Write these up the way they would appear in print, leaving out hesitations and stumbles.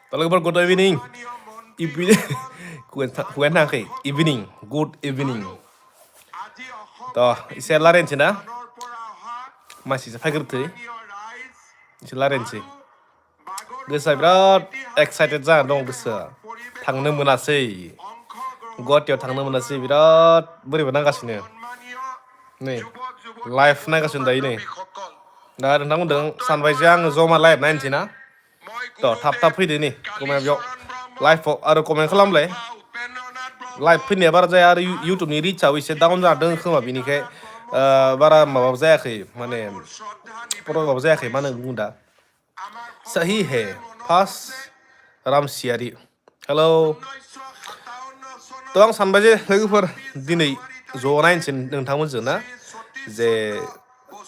Talaga good evening. Kuwen thang evening. Good evening. To ise laren china. Masih fagrti. Ise laren chi. Gosa birat excited जा दं गोसोआ थांनो मोनासै गुवाहाटीयाव थांनो मोनासै बिराद बोरैबा नांगासिनो नै लाइभ नायगासिनो दायो नै दा नोंथां बुंदों सानबाय जे आङो जमा लाइभ नायनोसै ना थ' थाब थाब फैदो नै कमेन्ट बेयाव लाइभआव आरो कमेन्ट खालामलाय लाइभ फैनाया बारा जाया आरो इउटुबनि रिचाबो एसे डाउन जादों खोमा बिनिखाय बारा माबा जायाखै माने प्रभाब जायाखै मा होनो बुङो दा सही है फार्स्ट रामसियारि हेलौ थ' आं सानबाय जे लोगोफोर दिनै ज' नायनोसै नोंथांमोनजों ना जे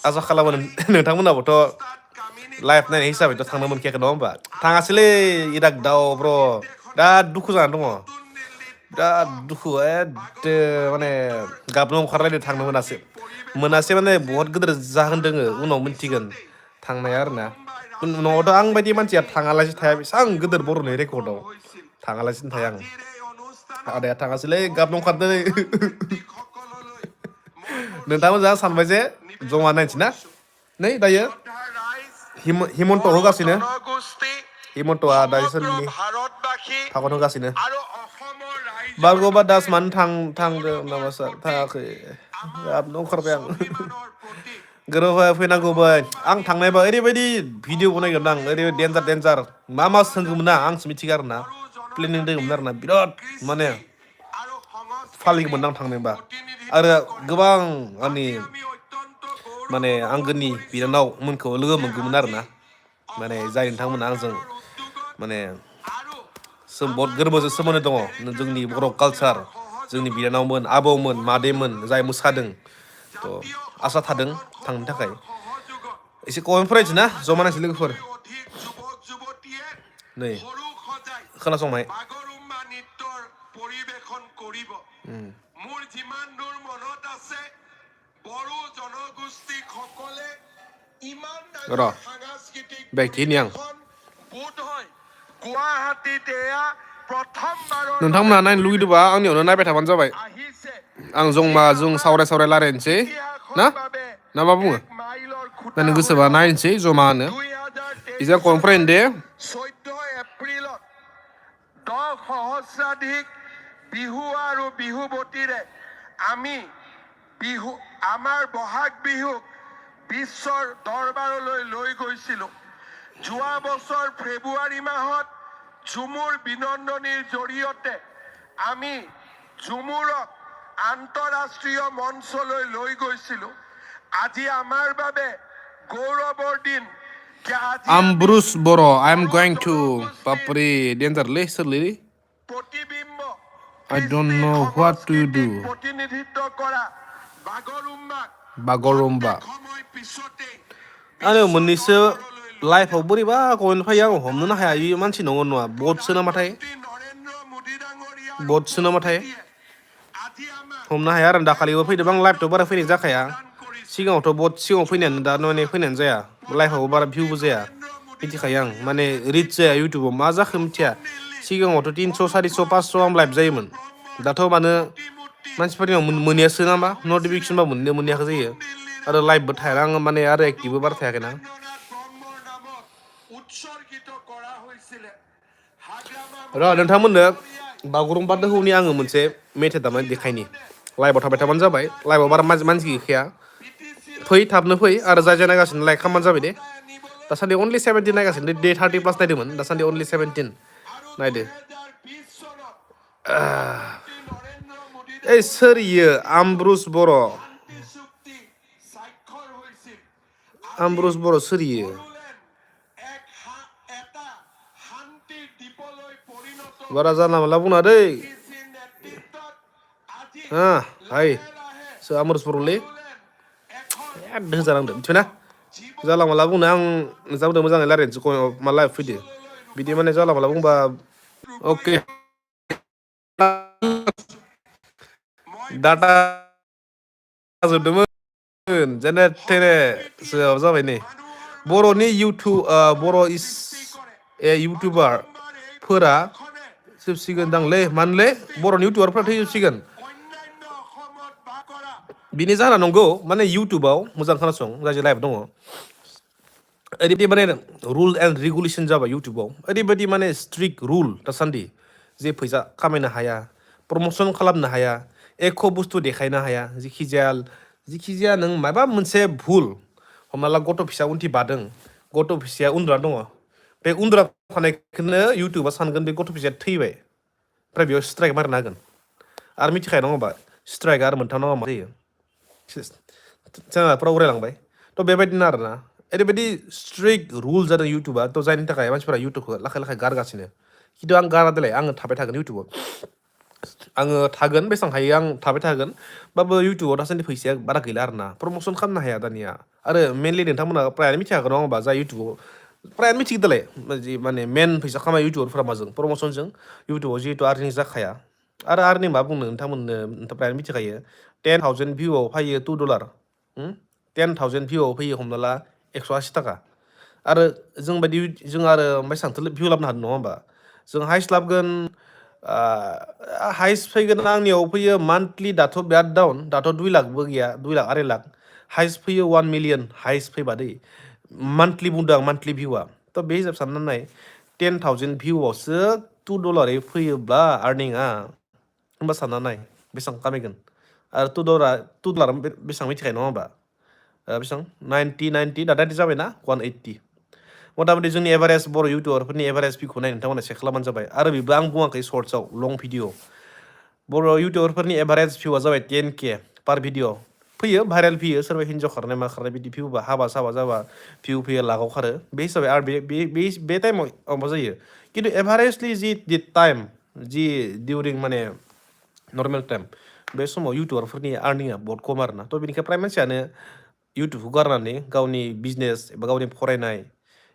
आसा खालामो नोंथांमोनाबोथ' लाइभ नायनाय हिसाबैथ' थांनो मोनखायाखै नङा होमबा थाङासैलै इराक दाव ब्र' बिराद दुखु जानानै दङ बिराद दुखु एदे माने गाबनो ओंखारलायदो थांनो मोनासै माने बहुत गिदिर जाहोन दोङो उनाव मिन्थिगोन थांनाया आरोना न'आवथ' आं बायदि मानसिया थाङालासे थाया बेसेबां गिदिर बर'नि रेकर्डआव थाङालासिनो थाया आं आदाया थाङासैलै गाबनो ओंखारदों नोंथांमोनजों सानबाय जे जमा नायनोसै ना नै दायो हिमन्त होगासिनो हिमन्तआ दायो सोरनि फागन होगासिनो बारग'बा दास मानो थांदों नामा सार थाङाखै गाबनो ओंखारबाय आं गोरोबहाय फैनांगौमोन आं थांनायबा ओरैबायदि भिडिअ बनायगोन आं ओरैबायदि डेन्जार मा सोंगौमोन ना आंसो मिथिगौ आरोना प्लेनिं दङमोन आरोना बिराद माने फालिगौमोन आं थांनायबा आरो गोबां आंनि माने आंगोनि बिनानावमोनखौ लोगो मोनगौमोन आरोना माने जाय नोंथांमोना आंजों माने बहुत गोरबोजों सोमोन्दो दङ जोंनि बर' कालचार जोंनि बिनानावमोन आबौमोन मादैमोन जाय मोसादों थ' आसा थादों थांनो थाखाय एसे कमेन्ट फरायनोसै ना जमा नायनोसै लोगोफोर नै खोनासंनाय र' बेखिनि आं नोंथांमोनहा नायनो लुगैदोंबा आंनियावनो नायबाय थाबानो जाबाय आं जों सावराय रायलायनोसै ना मा बुङो नायनो गोसोबा नायनोसै जमानो इजा कमेन्ट फरायनो दे 14 এপ্ৰিলত 10 সহস্ৰাধিক বিহু আৰু বিহুৱতীৰে আমি বিহু আমাৰ বহাগ বিহুক বিশ্বৰ দৰবাৰলৈ লৈ গৈছিলোঁ যোৱা বছৰ ফেব্ৰুৱাৰী মাহত ঝুমুৰ বিনন্দনীৰ জৰিয়তে আমি ঝুমুৰক আন্তঃৰাষ্ট্ৰীয় মঞ্চলৈ লৈ গৈছিলোঁ আজি আমাৰ বাবে গৌৰৱৰ দিন I'm Bruce Boro. I'm going to Papri Dentarle Serli. I don't know what to do. Bagorumba. Ano मोननैसो लाइफआव बोरैबा कमेन्ट फैयो आं हमनोनो हाया बे मानसि नंगौ नङा बटसो नामाथाय हमनो हाया आरो दाखालिबो फैदों आं लाइभथ' बारा फैनाय जाखाया सिगाङावथ' बहुत सिगाङाव फैनायानो दा माने फैनायानो जाया लाइफआवबो बारा भिउबो जाया मिथिखायो आं माने रिच जाया इउटुबाव मा जाखो मिथिया सिगाङावथ' 300 400 500 आं लाइभ जायोमोन दाथ' मानो मानसिफोरनियाव मोनैयासो नामा नटिफिकेसनबा मोनैयाखै जायो आरो लाइभबो थाया आं माने आरो एक्टिभबो बारा थायाखैना र' नोंथांमोननो बागुरुम्बा दोहौनि आङो मोनसे मेथाइ दामनानै देखायनि लाइभआव थाबाय थाबानो जाबाय लाइभआव बारा मानसि गैखाया फै थाबनो फै आरो जाय नायगासिनो लाइक खालामबानो जाबाय दे दासान्दि अनलि 17 नायगासिनो दे 30 प्लास नायदोंमोन दासान्दि अनलि 17 नायदो सोर इयो आमब्रुस बर' सोर इयो बारा जानला मानला बुङा दै हाय सोर आमब्रुस बर'लै होजानांदों मिथिबायना जानला मानला बुंनो आं जाबोदों मोजाङै रायलायनोसै मा लाइभ फैदो बिदि माने जानला मानला बुंबा अके डाटा जोबदोंमोन जेने थेने सोआव जाबाय नै बर'नि बर' इस इउटुबार फोरा जोबसिगोन दांलै मानोलै बर'नि इउटुबारफ्रा थैजोबसिगोन बिनि जाहोना नंगौ माने इउटुबाव मोजां खोनासं जाय लाइभ दङ ओरैबायदि माने रुल एन्ड रेगुलेसन जाबाय इउटुबाव ओरैबायदि माने स्ट्रिक्ट रुल दासान्दि जे फैसा खामायनो हाया प्रमसन खालामनो हाया एख' बुस्थु देखायनो हाया जिखिजाया नों माबा मोनसे भुल हमना ला गथ' फिसा उनथि बादों गथ' फिसाया उन्दुना दङ बे उन्दुना थानायखौनो इउटुबा सानगोन बे गथ' फिसाया थैबाय ओमफ्राय बेयाव स्ट्राइक मारिना होगोन आरो मिथिखायो नङा होमबा स्ट्राइकआ आरो मोनथाम नामा मा जायो चेनेलफोराव उरायलांबाय थ' बेबायदिनो आरोना ओरैबायदि स्ट्रिक्ट रुल जादों इउटुबा थ' जायनि थाखाय मानसिफोरा इउटुबखौ लाखै लाखै गारगासिनो खिन्थु आं गारा देलाय आङो थाबाय थागोन इउटुबाव आङो थागोन बेसेबां हायो आं थाबाय थागोन बाबो इउटुबाव दासान्दि फैसाया बारा गैला आरोना प्रमसन खालामनो हाया दानिया आरो मेनलि नोंथांमोना प्रायानो मिथिखागोन नङा होमबा जा इउटुबाव प्रायानो मिथिगो दालाय जि माने मेन फैसा खामायो इउटुबारफोरा माजों प्रमसनजों इउटुबाव जिहेतु आर्निं जाखाया आरो आर्निं मा बुंनो नोंथांमोननो प्रायानो मिथिखायो 10,000 भिउआव फैयो $2 10,000 भिउआव फैयो हमना ला 180 थाखा आरो जों आरो ओमफ्राय सांथो भिउ लाबोनो हादों नङा होमबा जों हाइस्ट लाबगोन हाइस्ट फैगोन आंनियाव फैयो मान्थलि दाथ' बिराद डाउन दाथ' 2 लाखबो गैया 2 लाख 2.5 लाख हाइस्ट फैयो 1 मिलियन हाइस्ट फैबा दै मान्थलि बुंदों आं मान्थलि भिउआ थ' बे हिसाब साननानै नाय 10,000 भिउआवसो $2 फैयोब्ला आर्निंआ होमबा सानना नाय बेसेबां खामायगोन आरो $2 बेसेबां मिथिखायो नङा होमबा बेसेबां 90 दा 90 जाबायना 180 मथा मथि जोंनि एभारेज बर' इउटुबारफोरनि एभारेज भिउखौ नाय नोंथांमोना चेक खालामबानो जाबाय आरो बेबो आं बुङाखै सर्ट्सआव लं भिडिअ बर' इउटुबारफोरनि एभारेज भिउआ जाबाय 10K पार भिडिअ फैयो भाइरेल फैयो सोरबा हिन्जाव खारनाय मा खारनाय बिदि भिउ बा हाबा साबा जाबा भिउ फैयो लाखआव खारो बे हिसाबै आरो बे टाइमाव माबा जायो खिन्थु एभारेजलि जि टाइम जि डिउरिं माने नर्मेल टाइम बे समाव इउटुबारफोरनि आर्निंआ बहुत खम आरोना थ' बेनिखाय प्राय मानसियानो इउटुबखौ गारनानै गावनि बिजनेस एबा गावनि फरायनाय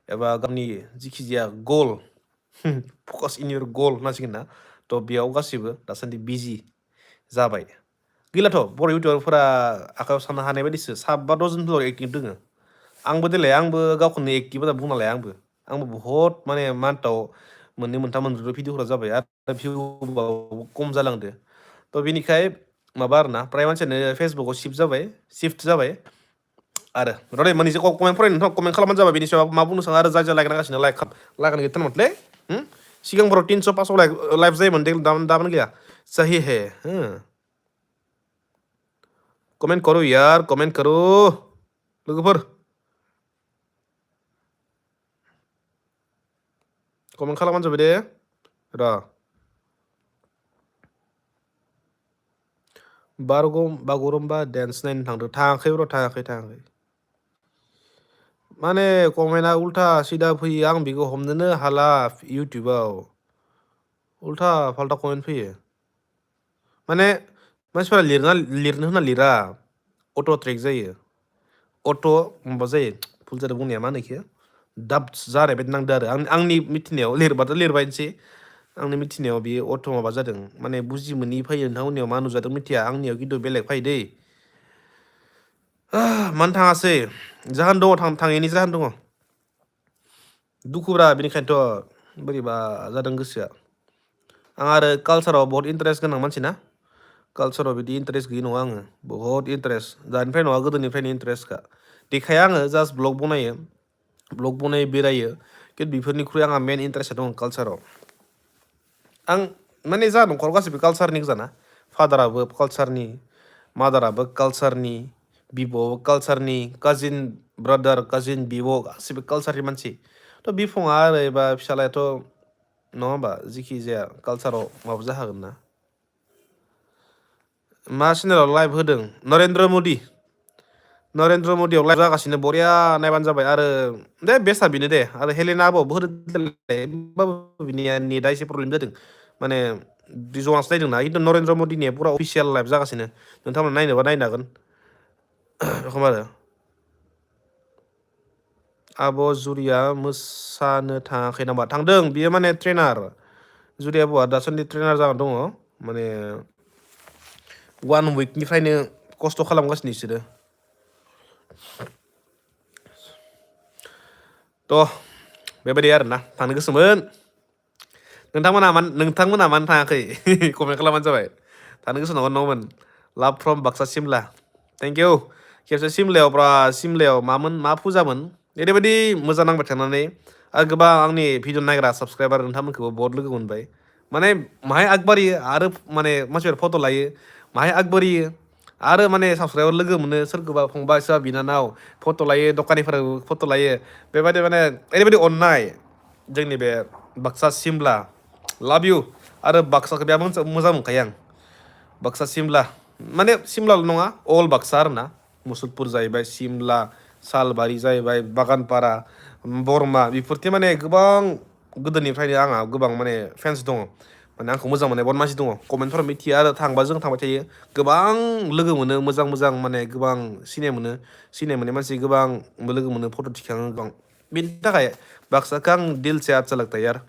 एबा गावनि जिखिजाया गल फकास इन इयर गल होननांसिगोन ना थ' बेयाव गासैबो दासान्दि बिजि जाबाय गैलाथ' बर' इउटुबारफोरा आखायाव साननो हानाय बायदिसो 7-8 जनल' एक्टिभ दोङो आंबो देलाय आंबो गावखौनो एक्टिभ होनना बुंना लाया आंबो बहुत माने मान्थआव 2, 3, 4 भिडिअफोरा जाबाय आरो भिउबाबो खम जालांदो थ' बेनिखाय माबा आरोना प्राय मानसियानो फेसबुकाव शिफ्ट जाबाय आरो र'दै मोननैसो कमेन्ट फरायनो नोंथां कमेन्ट खालामबानो जाबाय बेनि सायाव मा बुंनो सानो आरो जाय लाइक नागासिनो लाइक गैथारमोनलै सिगांफोराव 300-500 लाइभ जायोमोन दाबो गैया सही है कमेन्ट करो यार कमेन्ट करो लोगोफोर कमेन्ट खालामबानो जाबाय दे र' बागुरुम्बा डेन्स नायनो थाङाखै थाङाखै माने कमेन्टआ उल्था सिदा फैयो आं बेखौ हमनोनो हाला इउटुबाव उल्था फाल्टा कमेन्ट फैयो माने मानसिफोरा लिरनो होनना लिरा अट' ट्रेक जायो अट' माबा जायो भुल जादों बुंनाया मा होनो इखो दाब जानाय बायदि नांदो आरो आंनि मिथिनायाव लिरबाथ' लिरबायनोसै आंनि मिथिनायाव बेयो अट' माबा जादों माने बुजि मोनै फैयो नोंथांमोननियाव मा नुजादों मिथिया आंनियाव खिन्थु बेलेग फैयो दै मानो थाङासै जाहोन दङ थाङैनि जाहोन दङ दुखुब्रा बेनिखायनोथ' बोरैबा जादों गोसोआ आं आरो कालसाराव बहुत इन्टारेस्ट गोनां मानसि ना कालसाराव बिदि इन्टारेस्ट गैयि नङा आङो बहुत इन्टारेस्ट दानिफ्राय नङा गोदोनिफ्रायनो इन्टारेस्टखा देखाया आङो जास्ट ब्लग बनायो बेरायो खिन्थु बेफोरनिख्रुइ आंहा मेन इन्टारेस्टआ दं कालसाराव आं माने जा न'खराव गासैबो कालसारनि गोजाना फादाराबो कालसारनि मादाराबो कालसारनि बिब'आबो कालसारनि काजिन ब्रादार काजिन बिब' गासैबो कालसारनि मानसि थ' बिफङा आरो एबा फिसालायाथ' नङा होमबा जिखि जाया कालसाराव माबा जाखागोन ना मा चेनेलाव लाइभ होदों नरेन्द्र मदियाव लाइभ जागासिनो बरिया नायबानो जाबाय आरो दे बेस्टआ बेनो दे आरो हेलेना आब'आवबो होदों बिनिया नेटआ एसे प्रब्लेम जादों माने जनासो नायदोंना खिन्थु नरेन्द्र मदिनिया पुरा अफिसियेल लाइभ जागासिनो नोंथांमोना नायनोबा नायनो हागोन रखम आरो आब' जुरिया मोसानो थाङाखै नामा थांदों बियो माने ट्रेनार जुरि आब'आ दासान्दि ट्रेनार जाना दङ माने 1 उइकनिफ्रायनो खस्थ' खालामगासिनो बिसोरो थ' बेबायदि आरोना थांनो गोसोमोन नोंथांमोना मानो थाङाखै कमेन्ट खालामबानो जाबाय थांनो गोसो नङामोन Labh from Baksa Simla thank you खेबसे सिमलायाव मा फुजामोन ओरैबायदि मोजां नांबाय थानानै आरो गोबां आंनि भिडिअ नायग्रा साबसक्राइबार नोंथांमोनखौबो बहुत लोगो मोनबाय माने माहाय आगबारियो आरो माने मानसिफोर फट' लायो माहाय आगबारियो आरो माने साबसक्राइबार लोगो मोनो सोरखौबा फंबाय सोरबा बिनानाव फट' लायो दखानिफोराबो फट' लायो बेबायदि माने ओरैबायदि अननाय जोंनि बे बाक्सा सिमला लाभ इउ आरो बाक्साखौ बिराद मोजां मोनखायो आं बाक्सा सिमला माने सिमलाल' नङा अल बाक्सा आरोना मुसुलपुर जाहैबाय सिमला सालबारि जाहैबाय बागानपारा बरमा बेफोरथि माने गोबां गोदोनिफ्रायनो आंहा गोबां माने फेन्स दङ माने आंखौ मोजां मोननाय बहुत मानसि दङ कमेन्टफोराव मिथियो आरो थांबा जों थांबाय थायो गोबां लोगो मोनो मोजां माने गोबां सिनाय मोननाय मानसि गोबां लोगो मोनो फट' थिखाङो गोबां बेनि थाखाय बाक्साखौ आं दिल से अच्छा लगता है यार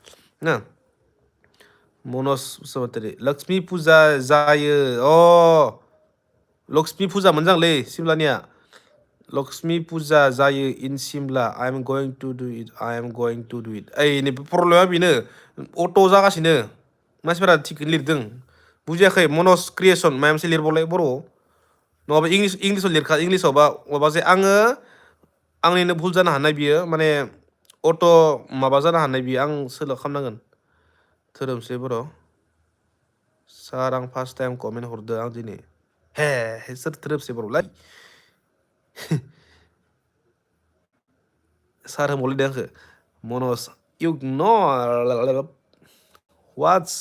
ना मनज बसुमतारी लक्ष्मी फुजा जायो लक्ष्मी फुजा मोनजांलै सिमलानिया लक्ष्मी फुजा जायो इन सिमला आइ एम गइं टु डु इट ओइ नैबे प्रब्लेमा बेनो अट' जागासिनो मानसिफोरा थिग लिरदों बुजियाखै मनज क्रिएसन माबा मोनसे लिरबावलाय बर'आव नङाबा इंलिसाव लिरखा इंलिसावबा माबा जे आंनिनो भुल जानो हानाय बियो माने अट' माबा जानो हानाय बियो आं सोलो खालामनांगोन धोरोमसे बर' सार आं फार्स्ट टाइम कमेन्ट हरदों आं दिनै हे सोर धोरोमसे बर'लाय सार होनबावलायदों आंखो मनज इगनर वाट्स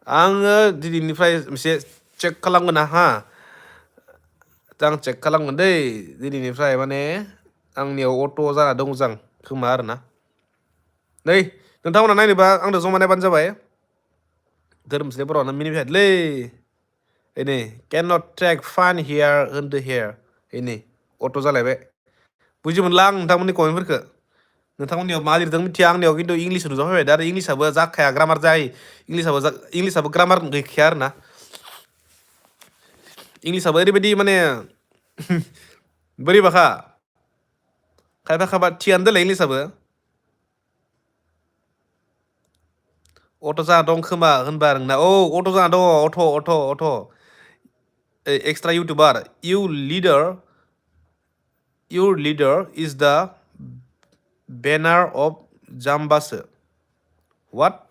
आङो दिनैनिफ्राय मोनसे चेक खालामगोन हा आं चेक खालामगोन दै दिनैनिफ्राय माने आंनियाव अट' जाना दं जां खोमा आरोना नै नोंथांमोना नायनोबा आंजों जमा नायबानो जाबाय धोरोमसे बर'आनो मिनिफायदोलै नै केन नट ट्रेक फान हियार होनदो हियार नै अट' जालायबाय बुजि मोनला आं नोंथांमोननि कमेन्टफोरखौ नोंथांमोननियाव मा लिरदों मिथिया आंनियाव खिन्थु इंलिस नुजाफैबाय दा आरो इंलिसाबो जाखाया ग्रामार जायो इंलिसाबो ग्रामार गैखाया आरोना इंलिसाबो ओरैबायदि माने बोरैबाखा खायफा थियानो दोनलाय इंलिसाबो अट' जाना दं खोमा होनबा नोंना अट' जाना दङ अट' extra YouTuber your leader is the banner of Jambasu. What?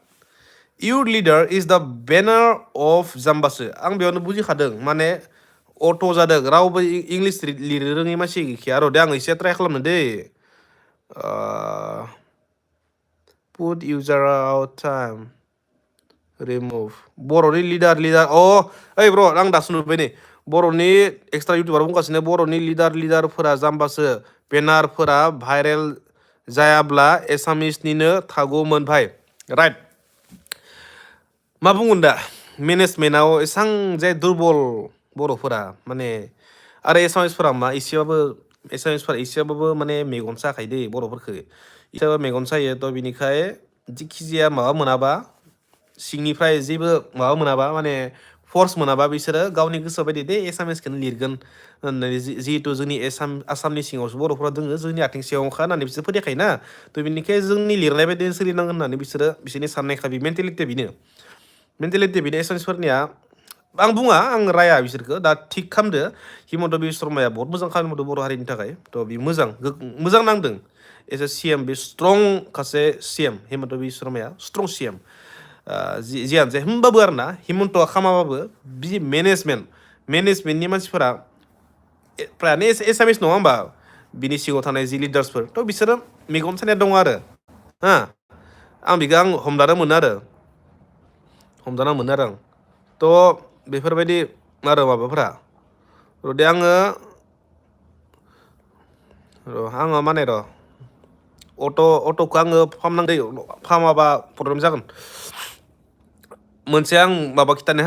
Your leader is the banner of Jambasu. आं बेयावनो बुजिखादों माने अट' जादों रावबो इंलिस लिरनो रोङै मानसि गैखाया र' दे आं एसे ट्राइ खालामनो दै put user out time remove बर'नि लिडार ओइ ब्र' आं दासो नुबाय नै बर'नि एक्सट्रा इउटुबार बुंगासिनो बर'नि लिडारफोरा जाम्बासो बेनारफोरा भाइरेल जायाब्ला एसामिसनिनो थागौमोन भाइ राइट मा बुंगोन दा मेनेजमेन्टआव एसां जे दुरबल बर'फोरा माने आरो एसामिसफोरा मा एसेबाबो माने मेगन साखायो दै बर'फोरखौ एसेबाबो मेगन सायो थ' बिनिखाय जिखिजाया माबा मोनाबा सिंनिफ्राय जेबो माबा मोनाबा माने फर्स मोनाबा बिसोरो गावनि गोसो बायदि दे एसामिसखौनो लिरगोन होननानै जिहेतु जोंनि आसामनि सिङावसो बर'फोरा दोङो जोंनि आथिं सिङावखा होननानै बिसोर फोथायखायोना थ' बिनिखाय जोंनि लिरनाय बायदिनो सोलिनांगोन होननानै बिसोरनि साननायखा बे मेन्टेलिटिया बेनो एसामिसफोरनिया आं बुङा आं राया बिसोरखौ दा थिग खालामदो हिमन्त बिश्व शर्माया बहुत मोजां खामानि मावदों बर' हारिनि थाखाय थ' बे मोजां नांदों एस ए सिएम बे स्ट्रं खासे सिएम हिमन्त बिश्व शर्माया स्ट्रं सिएम जियानो जाया होमबाबो आरोना हिमन्तआ खामाबाबो बि मेनेजमेन्टनि मानसिफोरा फ्रायानो एसामिस नङा होमबा बिनि सिङाव थानाय जि लिडार्सफोर थ' बिसोरो मेगन सानाया दङ आरो आं बेखौ आं हमदाना मोनो आरो आं थ' बेफोरबायदि आरो माबाफोरा दे आङो माने अट'खौ आङो फाहामाबा प्रब्लेम जागोन मोनसे आं माबा खिथानो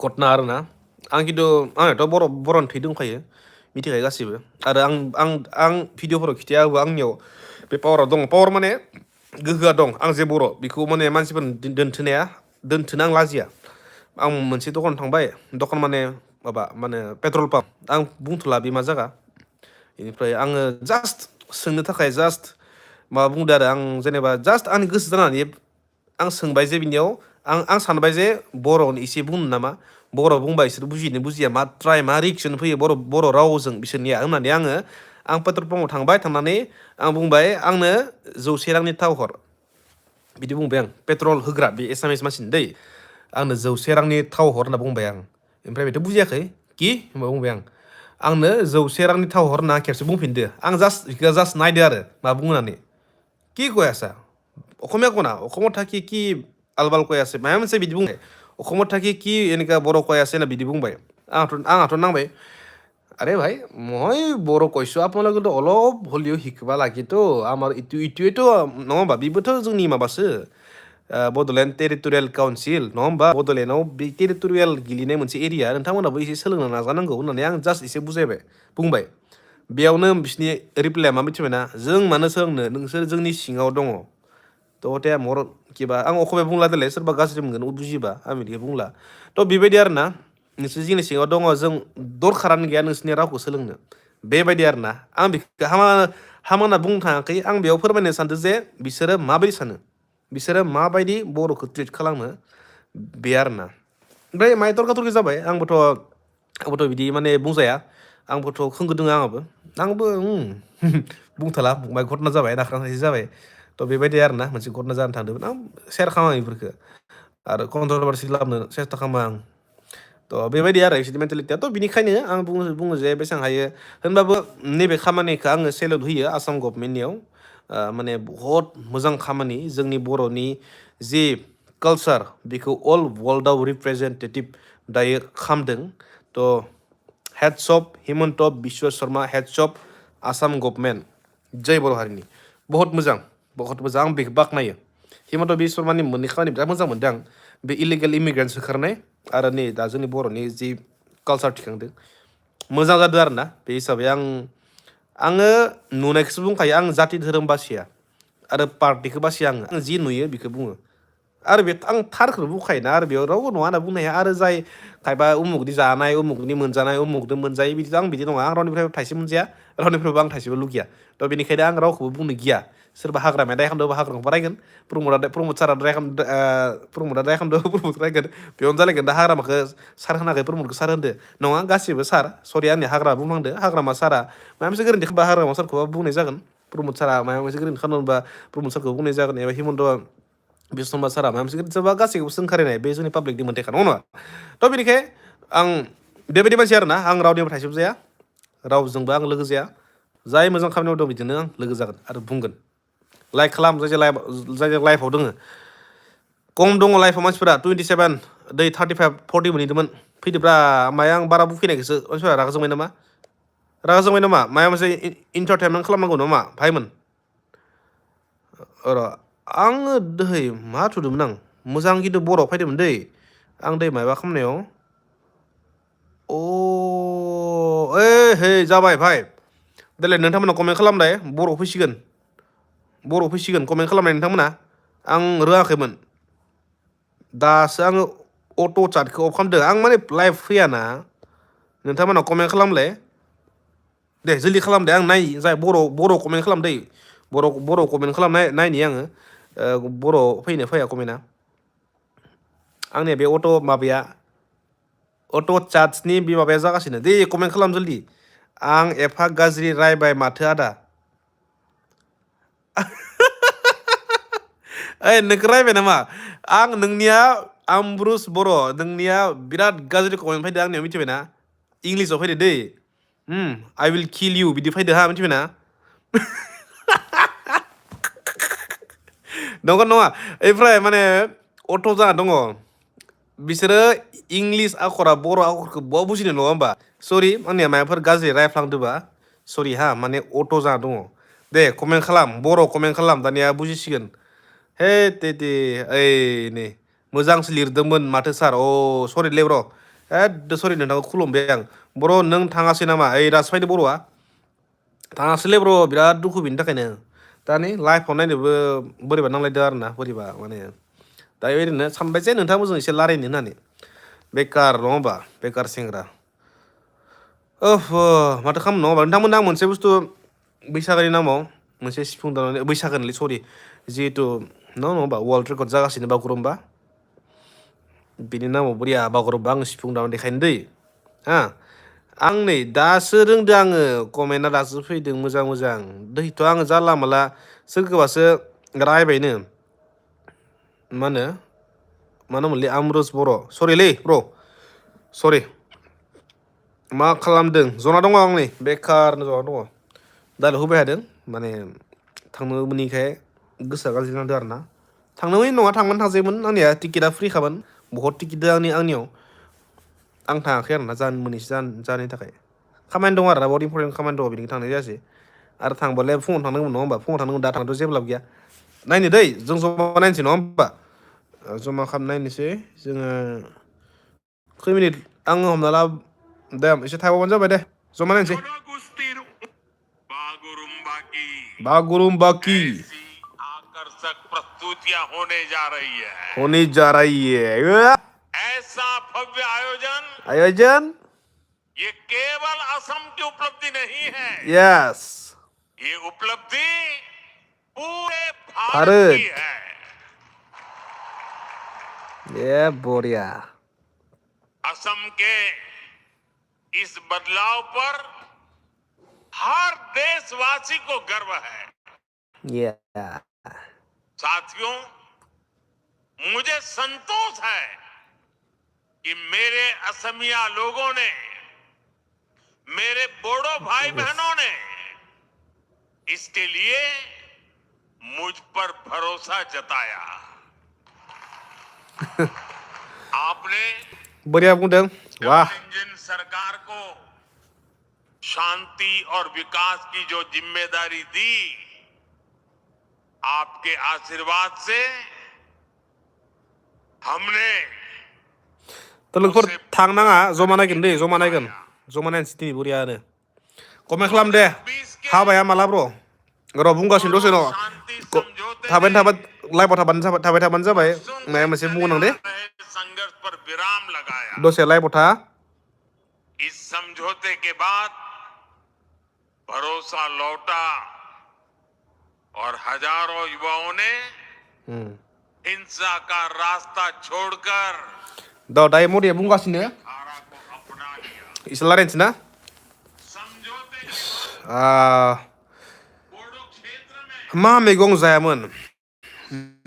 घटना आरोना आं खिन्थु आंनाथ' बर'नि थै दंखायो मिथिखायो गासिबो आरो आं भिडिअफोराव खिथायाबो आंनियाव बे पावारा दङ पावार माने गोहोआ दं आं जे बर' बेखौ माने मानसिफोरनो दोनथोनो आं लाजिया आं मोनसे दखान थांबाय दखान माने माबा पेट्रल पाम्प आं बुंथ'ला बे मा जायगा बेनिफ्राय आङो जास्ट सोंनो थाखाय जास्ट माबा बुंदो आरो आं जेनेबा जास्ट आंनि गोसो जानानै आं सोंबाय जे बिनियाव आं सानबाय जे बर'नि एसे बुंनो नामा बर' बुंबा बिसोर बुजिनो बुजिया मा ट्राइ मा रिएक्सन फैयो बर' रावजों बिसोरनिया होननानै आं पेट्रल पाम्पआव थांबाय थांनानै आं बुंबाय आंनो 100 रांनि थाव हर बिदि बुंबाय आं पेट्रल होग्रा बे एसामिस मानसिनि दै आंनो 100 रांनि थाव हर होनना बुंबाय आं ओमफ्राय बेथ' बुजियाखै कि होनबा बुंबाय आंनो 100 रांनि थाव हर होनना खेबसे बुंफिनदो आं जास्ट नायदो आरो मा बुंनानै কি কৈ আছা অসমীয়া কোনা অসমত থাকি কি আলবাল কৈ আছে মায়া मोनसे बिदि बुंबाय অসমত থাকি কি এনেকা बर' কৈ আছে ना बिदि बुंबाय आंहाथ' नांबाय আরে ভাই মই बर' কৈছো আপোনালোকে অলপ হ'লেও শিকিবা লাগেতো আমাৰ ইটোৱেতো নহ होमबा बेबोथ' जोंनि माबासो बड'लेण्ड टेरिटरियेल काउन्सिल नङा होमबा बड'लेण्डआव बे टेरिटरियेल गेलेनाय मोनसे एरिया नोंथांमोनाबो एसे सोलोंनो नाजानांगौ होननानै आं जास्ट एसे बुंबाय बेयावनो बिसिनि रिप्लाया मा मिथिबायना जों मानो सोलोंनो नोंसोर जोंनि सिङाव दङ थ' ते मर किबा आं अखबाय बुंला देलाय सोरबा गाज्रि मोनगोन बुजिबा आं बिदि बुंला थ' बेबायदि आरो ना नोंसोर जोंनि सिङाव दङ जों दरखारानो गैया नोंसोरनि रावखौ सोलोंनो बेबायदि आरो ना आं बेखौ हामा होनना बुंनो थाङाखै आं बेयाव फोरमायनो सानदों जे बिसोरो माबायदि सानो बिसोरो माबायदि बर'खौ ट्रिट खालामो बे आरो ना ओमफ्राय माय तर्का जाबाय आंबोथ' बिदि माने बुंजाया आंबोथ' खोंगोदों आंबो बुंथाला बुंबाय घटना जाबाय नाख्रांनायसो जाबाय थ' बेबायदि आरो ना मोनसे घटना जानो थांदोंमोन आं सेयार खालामो बेफोरखौ आरो कन्ट्रभारसि लाबोनो सेस्था खालामो आं थ' बेबायदि आरो बिसोरनि मेन्टेलिटिया थ' बिनिखायनो आं बुङो जे बेसेबां हायो होनबाबो नैबे खामानिखौ आङो सेलेक्ट होयो आसाम गभर्नमेन्टनियाव माने बहुद मोजां खामानि जोंनि बर'नि जि कालचार बेखौ अल वर्ल्डआव रिप्रेजेन्टेटिभ दायो खालामदों थ' heads of Himanta Biswa Sharma heads of Assam government जय बर' हारिनि बहुत मोजां आं बेखौ बाख्नायो हिमन्त बिश्व शर्मानि मोननै खामानि बिराद मोजां मोनदों आं बे इलिगेल इमिग्रेन्टस होखारनाय आरो नै दा जोंनि बर'नि जि कालचार थिखांदों मोजां जादों आरो ना बे हिसाबै आङो नुनायखौसो बुंखायो आं जाति धोरोम बासिया आरो पार्टिखौ बासिया आं जि नुयो बेखौ बुङो आरो बे आं थारखौनो बुंखायोना आरो बेयाव रावबो नङा होनना बुंनो हाया आरो जाय खायबा उमुगनि जानाय उमुगनि मोनजानाय उमुगदों मोनजायो बिदि आं बिदि नङा आं रावनिफ्रायबो थाइसे मोनजाया रावनिफ्रायबो आं थाइसेबो लुगैया थ' बेनिखायनो आं रावखौबो बुंनो गिया सोरबा हाग्रामाया दाय खालामदोंबा हाग्राखौबो रायगोन प्रमद सारा दाय खालामदों प्रमद रायगोन बेयावनो जालायगोन दा हाग्रामाखौ सार होनाखै प्रमदखौ सार होनदो नङा गासिबो सार सरि आंनि हाग्रा बुंनांदो हाग्रामा सारा माबा मोनसे गोरोन्थि खालामबा हाग्रामा सारखौबा बुंनाय जागोन प्रमद सारा माबा मोनसे गोरोन्थि खालामोबा प्रमद सारखौ बुंनाय जागोन एबा हिमन्त बिश्व सारा माबा मोनसे गोरोन्थि जाबा गासैखौबो सोंखारिनाय बे जोंनि पाब्लिकनि मोन्थायखा नङा थ' बेनिखाय आं बेबायदि मानसि आरो ना आं रावनिबो थाइसेबो जाया रावजोंबो आं लोगो जाया जाय मोजां खामानि मावदों बिदिनो आं लोगो जागोन आरो बुंगोन लाइक खालाम जाय लाइफआव दोङो खम दङ लाइफआव मानसिफोरा 27 दै 35 40 मोनहैदोंमोन फैदोब्रा माया आं बारा बुंफैनायखौसो मानसिफोरा रागा जोंबाय नामा माया मोनसे इन्टारटेनमेन्ट खालामनांगौ नामा भाइमोन र' आङो दोहै मा थुदोंमोन आं मोजां खिन्थु बर'आव फैदोंमोन दै आं दै माबा खालामनायाव हे जाबाय भाइ देलाय नोंथांमोना कमेन्ट खालामलाय बर'आव फैसिगोन कमेन्ट खालामनाय नोंथांमोना आं रोङाखैमोन दासो आङो अट' चाटखौ अफ खालामदों आं माने लाइभ फैयाना नोंथांमोना कमेन्ट खालामलाय दे जल्दि खालाम दे आं नाय जाय बर' कमेन्ट खालाम दै बर' कमेन्ट खालामनाय नायनि आङो बर' फैया कमेन्टआ आंनिया बे माबाया अट' चाट्सनि बे माबाया जागासिनो दे कमेन्ट खालाम जल्दि आं एफा गाज्रि रायबाय माथो आदा ओइ नोंखौ रायबाय नामा आं नोंनिया आमब्रुस बर' नोंनिया बिराद गाज्रि कमेन्ट फैदो आंनियाव मिथिबायना इंलिसाव फैदो दै आइ विल किल इउ बिदि फैदो हा मिथिबायना नंगौ नङा ओमफ्राय माने अट' जाना दङ बिसोरो इंलिस आखरा बर' आखरखौ बहा बुजिनो नङा होमबा सरि आंनिया माबाफोर गाज्रि रायफ्लांदोबा सरि हा माने अट' जाना दङ दे कमेन्ट खालाम बर' कमेन्ट खालाम दानिया बुजिसिगोन हे दे ओइ नै मोजांसो लिरदोंमोन माथो सार सरिलै ब्र' एकदम सरि नोंथांखौ खुलुमबाय आं बर' नों थाङासै नामा ओइ दासो फैदो बर'आ थाङासैलै ब्र' बिराद दुखु बेनि थाखायनो दा नै लाइफआव नायनोबो बोरैबा नांलायदो आरो ना बोरैबा माने दा ओरैनो सानबाय जे नोंथांमोनजों एसे रायलायनो होननानै बेकार नङा होमबा बेकार सेंग्रा माथो खालामनो नङा होमबा नोंथांमोननो आं मोनसे बुस्थु बैसागोनि नामाव मोनसे सिफुं दामनानै बैसागोनलै सरि जिहेतु नङा होमबा वर्ल्ड रेकर्ड जागासिनो बागुरुम्बा बिनि नामाव बोरिया बागुरुम्बा आं सिफुं दामना देखायनो दै हा आं नै दासो रोंदो आङो कमेन्टआ दासो फैदों मोजां मोजां दैथ' आङो जानला माला सोरखौबासो रायबायनो मा होनोमोनलै आमरस बर' सरिलै ब्र' सरि मा खालामदों जना दङ आं नै बेखारनो जना दङ डाइलग होबाय थादों माने थांनो मोनैखाय गोसोआ गाज्रि नांदों आरो ना थांनो मोनै नङा थांबानो थांजायोमोन आंनिया टिकेटआ फ्रिखामोन बहुत टिकेट दं आंनियाव आं थाङाखै आरोना जानो मोनैसो जानायनि थाखाय खामानि दं आरो ना बहुत इम्परटेन्ट खामानि दङ बेनिखायनो थांनाय जायासै आरो थांबालाय फुङाव थांनांगौमोन नङा होमबा फुङाव थांनांगौ दा थांनांगौथ' जेबो लाब गैया नायनो दै जों जमा नायनोसै नङा होमबा जमा खालामना नायनोसै जोङो खै मिनिट आङो हमना ला दे एसे थाबावबानो जाबाय दे जमा नायनोसै बागुरुम्बा की आकर्षक प्रस्तुतियां होने जा रही है ऐसा भव्य आयोजन ये केवल असम की उपलब्धि नहीं है यस ये उपलब्धि पूरे भारत की है ये बढ़िया असम के इस बदलाव पर हर देशवासी को गर्व है साथियों मुझे संतोष है कि मेरे असमिया लोगों ने मेरे बोडो भाई बहनों ने इसके लिए मुझ पर भरोसा जताया आपने बढ़िया बुंदों वाह इंजन सरकार को शांति और विकास की जो जिम्मेदारी दी आपके आशीर्वाद से हमने तो लोगोफोर थांनाङा जमा नायगोन दै जमा नायनोसै दिनै बरियानो कमेन्ट खालाम दे हाबाया माला ब्र' र' बुंगासिनो दसे न' लाइभआव थाबाय थाबानो जाबाय माया मोनसे बुंगोन आं दे संघर्ष पर विराम लगाया दसे लाइभआव था इस समझौते के बाद भरोसा लौटा और हजारों युवाओं ने हिंसा का रास्ता छोड़कर दायो मरिया बुंगासिनो इसे रायलायनोसै ना मा मैगं जायामोन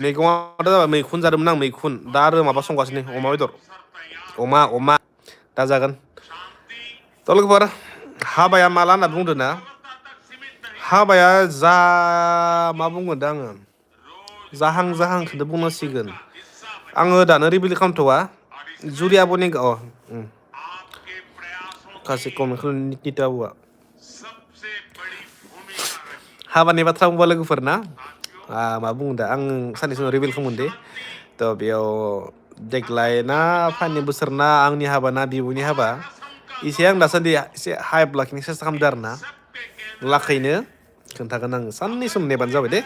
मैगङाथ' जाबाय मैखुन जादोंमोन आं मैखुन दा आरो माबा संगासिनो अमा बेदर अमा दा जागोन थ' लोगोफोर हाबाया माला होनना बुंदो ना हाबाया मा बुंगोन दा आङो जाहांखौनो बुंनांसिगोन आङो दानो रिभिल खालामथ'वा जुरि आब'नि गासै कमेन्टखौ निकिता आब'आ हाबानि बाथ्रा बुंबा लोगोफोर ना मा बुङो दा आं साननैसो उनाव रिभिल खालामगोन दे थ' बेयाव देग्लाय ना फैनाय बोसोर ना आंनि हाबा ना बिब'नि हाबा एसे आं दासान्दि एसे हाइप लाखिनो सेस्था खालामदों आरो ना लाखैनो खोन्थागोन आङो साननैसो नेबानो जाबाय दे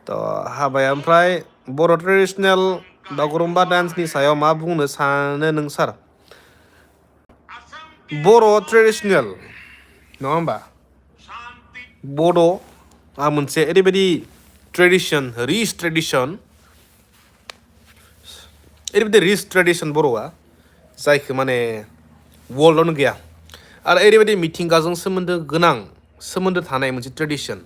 थ' हाबाया ओमफ्राय बर' ट्रेडिसनेल बागुरुम्बा डान्सनि सायाव मा बुंनो सानो नों सार बर' ट्रेडिसनेल नङा होमबा बड'आ मोनसे ओरैबायदि ट्रेडिसन रिच ट्रेडिसन बर'आ जायखौ माने वर्ल्डआवनो गैया आरो ओरैबायदि मिथिंगाजों सोमोन्दो थानाय मोनसे ट्रेडिसन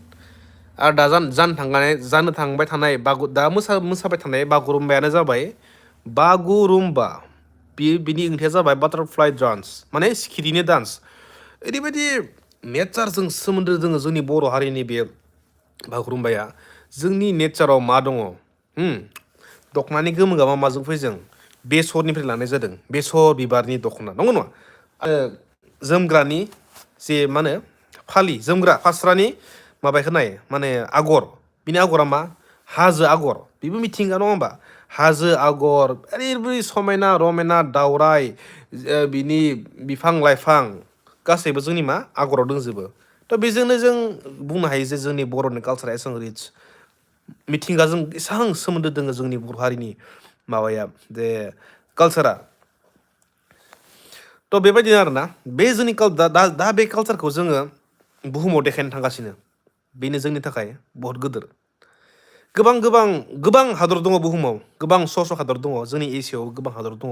आरो दा जानो थांबाय थानाय दा मोसाबाय थानाय बागुरुम्बायानो जाबाय बागुरुम्बा बिनि ओंथिया जाबाय बाटारफ्लाइ डान्स माने सिखिरिनि डान्स ओरैबायदि नेचारजों सोमोन्दो दङ जोंनि बर' हारिनि बे बागुरुम्बाया जोंनि नेचाराव मा दङ दख'नानि गोमो गाबा माजों फैजों बेसरनिफ्राय लानाय जादों बेसर बिबारनि दख'ना नंगौ नङा आरो जोमग्रानि जे मा होनो फालि जोमग्रा फास्रानि माबाखौ नाय माने आगर बिनि आगरा मा हाजो आगर बेबो मिथिंगा नङा होमबा हाजो आगर ओरैबायदि समायना रमायना दावराय बिनि बिफां लाइफां गासैबो जोंनि मा आगराव दंजोबो थ' बेजोंनो जों बुंनो हायो जे जोंनि बर'नि कालसारा एसेबां रिच मिथिंगाजों एसेबां सोमोन्दो दङ जोंनि बर' हारिनि माबाया जे कालसारा थ' बेबायदिनो आरोना बे जोंनि दा बे कालसारखौ जोङो बुहुमाव देखायनो थांगासिनो बेनो जोंनि थाखाय बहुत गिदिर गोबां गोबां गोबां हादर दङ बुहुमाव गोबां स' हादर दङ जोंनि एसियायाव गोबां हादर दङ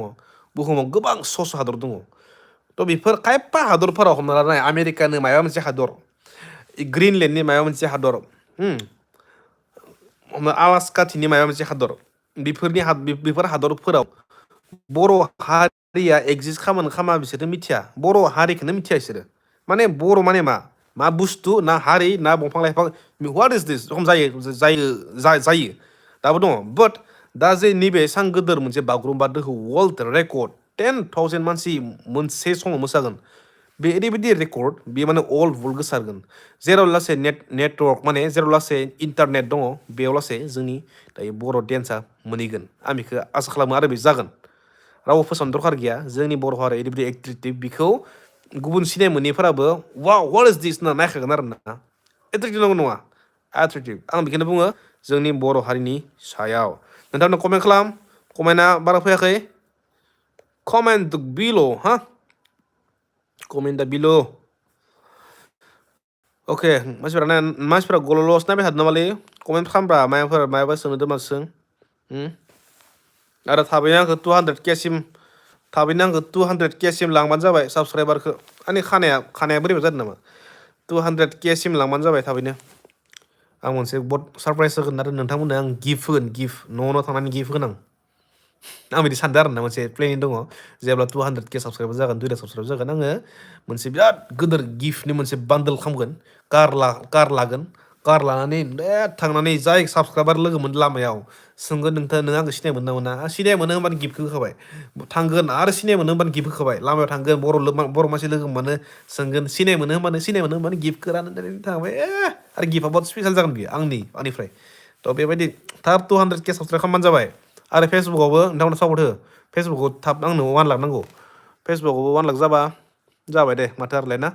बुहुमाव गोबां स' हादर दङ थ' बेफोर खायफा हादरफोराव हमना लानाय आमेरिकानो माबा मोनसे हादर ग्रिनलेण्डनि माबा मोनसे हादर आलास्काथिनि माबा मोनसे हादर बेफोर हादरफोराव बर' हारिया एक्जिस्ट खालामा बिसोरो मिथिया बर' हारिखौनो मिथिया बिसोरो माने बर' माने मा बुस्थु ना हारि ना दंफां लाइफां वाट इज दिस रखम जायो दाबो दङ बाट दा जे नैबे एसां गोदोर मोनसे बागुरुम्बा दोहौ वर्ल्ड रेकर्ड 10,000 मानसि मोनसे समाव मोसागोन बे ओरैबायदि रेकर्ड बे माने अल वर्ल्ड गोसारगोन जेराव लासै नेटवर्क माने जेराव लासै इन्टारनेट दङ बेयाव लासै जोंनि दायो बर' डेन्सआ मोनहैगोन आं बेखौ आसा खालामो आरो बे जागोन रावबो फोसावनो दरखार गैया जोंनि बर' हारिया ओरैबायदि एक्टिभ बेखौ गुबुन सिनाय मोनैफोराबो वाव वाट इज दिस होनना नायखागोन आरो ना एट्रेक्टिभ नंगौ नङा एट्रेक्टिभ आं बेखौनो बुङो जोंनि बर' हारिनि सायाव नोंथांनो कमेन्ट खालाम कमेन्टआ बारा फैयाखै कमेन्ट बिल' हा कमेन्ट बिल' अके मानसिफोरा गल'ल'सो नायबाय थादों नामालै कमेन्ट खालामब्रा मायाबा सोंनो दोमा सों आरो थाबैनो आंखौ 200K सिम थाबैनो आंखौ 200K सिम लांबानो जाबाय साबसक्राइबारखौ आंनि खानाया बोरैबा जादों नामा 200K सिम लांबानो जाबाय थाबैनो आं मोनसे बहुत सारप्राइज होगोन आरो नोंथांमोननो आं गिफ्ट होगोन गिफ्ट न' थांनानै गिफ्ट होगोन आं बिदि सानदों आरोना मोनसे प्लेनिं दङ जेब्ला 200K साबसक्राइबार जागोन 200 साबसक्राइबार जागोन आङो मोनसे बिराद गिदिर गिफ्टनि मोनसे बान्डल खालामगोन कार लागोन कार लानानै थांनानै जाय साबसक्राइबार लोगो मोन लामायाव सोंगोन नों आंखौ सिनाय मोनो ना मोना सिनाय मोनो होनबानो गिफ्टखौ होखाबाय थांगोन आरो सिनाय मोनो होनबानो गिफ्ट होखाबाय लामायाव थांगोन बर' मानसि लोगो मोनो सोंगोन सिनाय मोनो होनबानो गिफ्टखौ राननानै थांबाय आरो गिफ्टआ बहुत स्पेसियेल जागोन बियो आंनिफ्राय थ' बेबायदि थाब 200K साबसक्राइब खालामबानो जाबाय आरो फेसबुकआवबो नोंथांमोना सापर्ट हो फेसबुकआव थाब आंनो 1 लाख नांगौ फेसबुकआवबो 1 लाख जाबाय दे माथो आरोलाय ना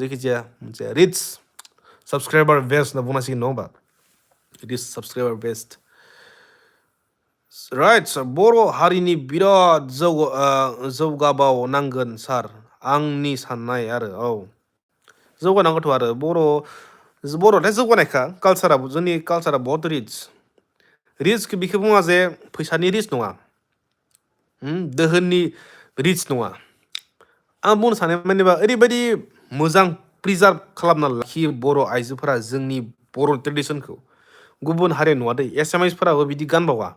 जेखिजाया मोनसे रिच साबसक्राइबार बेस्ट होनना बुंनांसिगोन नङा होमबा रिच साबसक्राइबार बेस्ट राइट बर' हारिनि बिराद जौगाबाव नांगोन सार आंनि साननाय आरो जौगानांगौथ' आरो बर'थाय जौगानायखा जोंनि कालसारा बहुत रिच बेखौ बुङा जे फैसानि रिच नङा दोहोननि रिच नङा आं बुंनो सानो मानेबा ओरैबायदि मोजां प्रिजार्भ खालामना लाखियो बर' आइजोफोरा जोंनि बर' ट्रेडिसनखौ गुबुन हारिया नङा दै एसामिसफोराबो बिदि गानबावा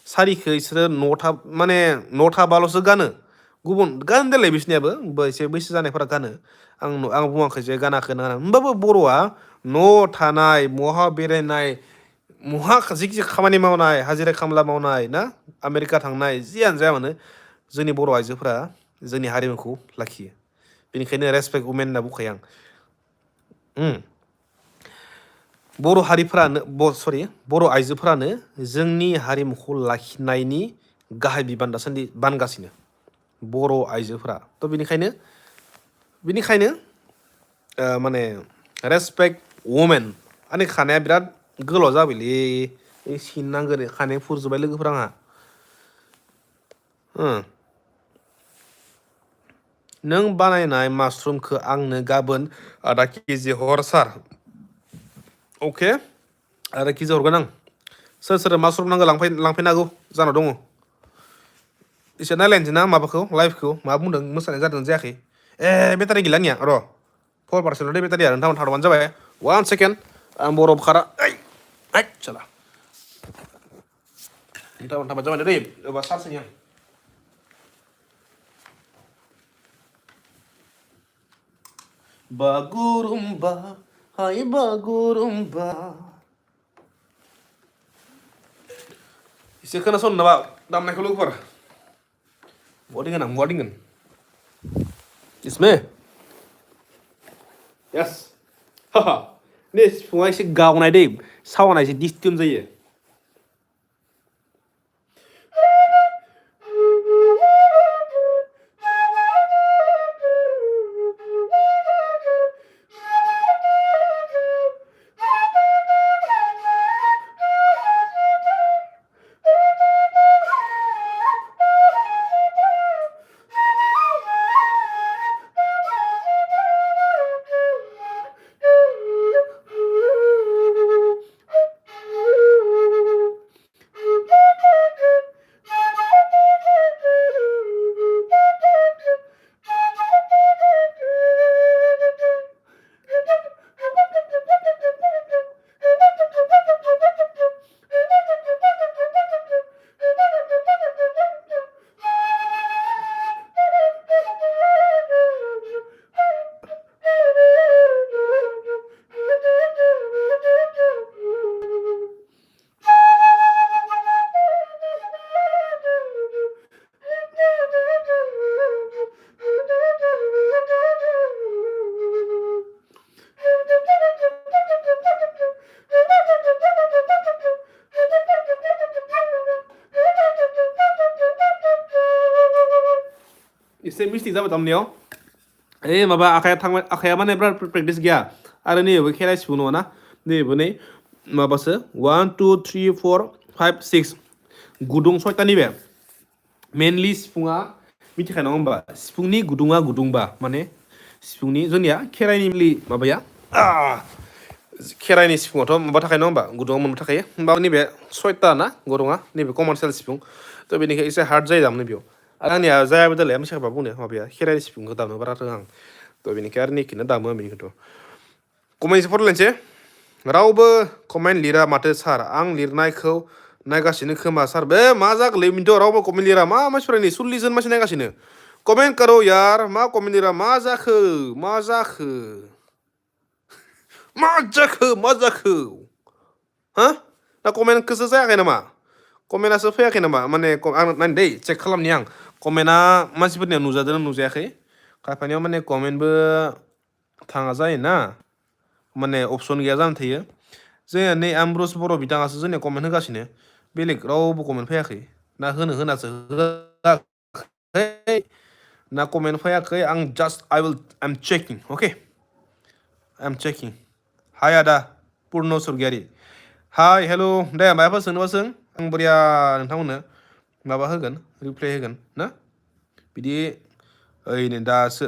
सारिखौ बिसोरो न' थाबाल'सो गानो गुबुन गान देलाय बिसनियाबो एसे बैसो जानायफोरा गानो आं बुङाखै जे गानाखै होमबाबो बर'आ न' थानाय बहा बेरायनाय जिखि खामानि मावनाय हाजिरा खामला मावनाय ना आमेरिका थांनाय जियानो जाया मानो जोंनि बर' आइजोफोरा जोंनि हारिमुखौ लाखियो बेनिखायनो रेसपेक्ट वमेन होनना बुंखायो आं बर' आइजोफोरानो जोंनि हारिमुखौ लाखिनायनि गाहाय बिबान दासान्दि बानगासिनो बर' आइजोफोरा थ' बेनिखायनो माने रेसपेक्ट वमेन आंनि खानाया बिराद गोलाव जाबायलै सिननांगोन खानाया फुरजोब्बाय लोगोफोर आंहा नों बानायनाय मासरुमखौ आंनो गाबोन आधा केजि हर सार अके आधा केजि हरगोन आं सोर मासरुम नांगौ लांफैनो हागौ जानाव दङ एसे नायलायनोसै ना माबाखौ लाइभखौ मा बुंदों मोसानाय जादों जायाखै बेटारि गैला आंनिया र' 4% दे बेटारिया नोंथांमोन थाथ'बानो जाबाय 1 सेकेन्ड आं बरफ खारा चला नोंथांमोन थाबानो जाबाय दै एबा चार्ज होनि आं बागुरुम्बा हाय बागुरुम्बा एसे खोनासंनो नामा दामनायखौ लोगोफोर बहा दिंगोन इसमे Yes. Haha. Ini सिफुङा एसे गावनाय दै साउन्डआ एसे डिस्टिउन जायो एसे मिस्टेक जाबाय थारमानियाव ए माबा आखाया माने बिराद प्रेक्टिस गैया आरो नैबो खेराइ सिफुं नङा ना नैबो नै माबासो 1 2 3 4 5 6 गुदुं 6तानि बे मेनलि सिफुङा मिथिखाय नङा होमबा सिफुंनि गुदुङा गुदुंबा माने सिफुंनि जोंनिया खेराइनि माबाया खेराइनि सिफुङावथ' माबा थाखाय नङा होमबा गुदुङाव मोनबा थाखायो होमबा नैबे 6ता ना गुदुङा नैबे कमार्सियेल सिफुं थ' बेनिखाय एसे हार्ड जायो दामनो बेयाव आरो आंनिया जायाबो देलाय मिथिखाबा बुंनो माबाया खेराइनि सिफुंखौ दामनो बारा रोङा आं थ' बेनिखाय आरो निखिनो दामो आं बेनिखौथ' कमेन्टसो फरायलायनोसै रावबो कमेन्ट लिरा माथो सार आं लिरनायखौ नायगासिनो खोमा सार बे मा जागोलै बेनोथ' रावबो कमेन्ट लिरा मा मानसिफोरा नै 40 जन मानसि नायगासिनो कमेन्ट करो यार मा कमेन्ट लिरा मा जाखो हा दा कमेन्टखौसो जायाखै नामा कमेन्टआसो फैयाखै नामा माने आं नायनो दै चेक खालामनि आं कमेन्टआ मानसिफोरनिया नुजादों ना नुजायाखै खायफानियाव माने कमेन्टबो थाङा जायोना माने अपसन गैया जानानै थायो जोंनिया नै आमब्रस बर' बिथाङासो जोंनिया कमेन्ट होगासिनो बेलेग रावबो कमेन्ट फैयाखै ना होनासो होआखै ना कमेन्ट फैयाखै आं am checking okay I am checking hi आदा पुर्न सरगियारि हाय हेल' दे माबाफोर सोंनोबा सों आं बरिया नोंथांमोननो माबा होगोन रिप्लाय होगोन ना बिदि ओइ नै दासो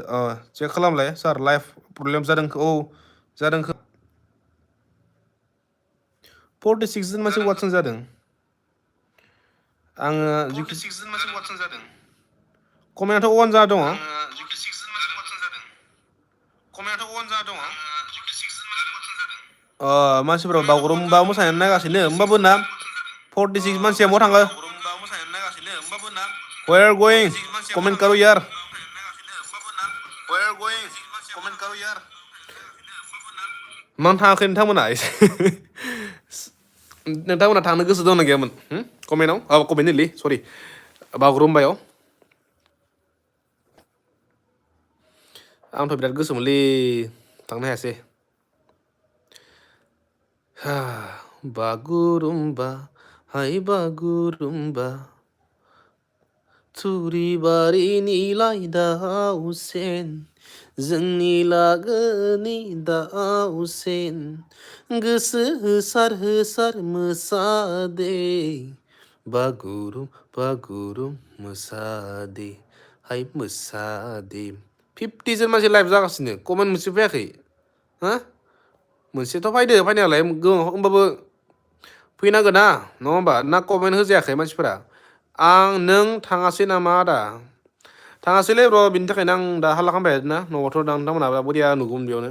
चेक खालामलाय सार लाइफ प्रब्लेम जादों औ जादों 46 जन मानसि वाटसन जादों आङो 46 जन मानसि वाटसन जादों कमेन्टआथ' अन जाना दङ मानसिफोरा बागुरुम्बा मोसानाय नायगासिनो होमबाबो ना 46 मानसिया बहा थाङो वेयर गोइं कमेन्ट करो यार मानो थाङाखै नोंथांमोना एसे नोंथांमोना थांनो गोसो दंना गैयामोन कमेन्टआव कमेन्ट होलै सरि बागुरुम्बायाव आंथ' बिराद गोसोमोनलै थांनो हायासै बागुरुम्बा हाय बागुरुम्बा थुरिबारिनि लाइदावसेन जोंनि लागोनि दावसेन गोसो होसार होसार मोसादे बागुरुम मोसादे हाय मोसादे 50 जन मानसि लाइभ जागासिनो कमेन्ट मोनसे फैयाखै हा मोनसेथ' फैदो फैनायालाय होमबाबो फैनांगोन ना नङा होमबा ना कमेन्ट होजायाखै मानसिफोरा नों थाङासै नामा आदा थाङासैलै र' बिनि थाखायनो आं दा हाल्ला खालामबाय ना न'आवथ' नोंथांमोनहा बरिया नुगौमोन बेयावनो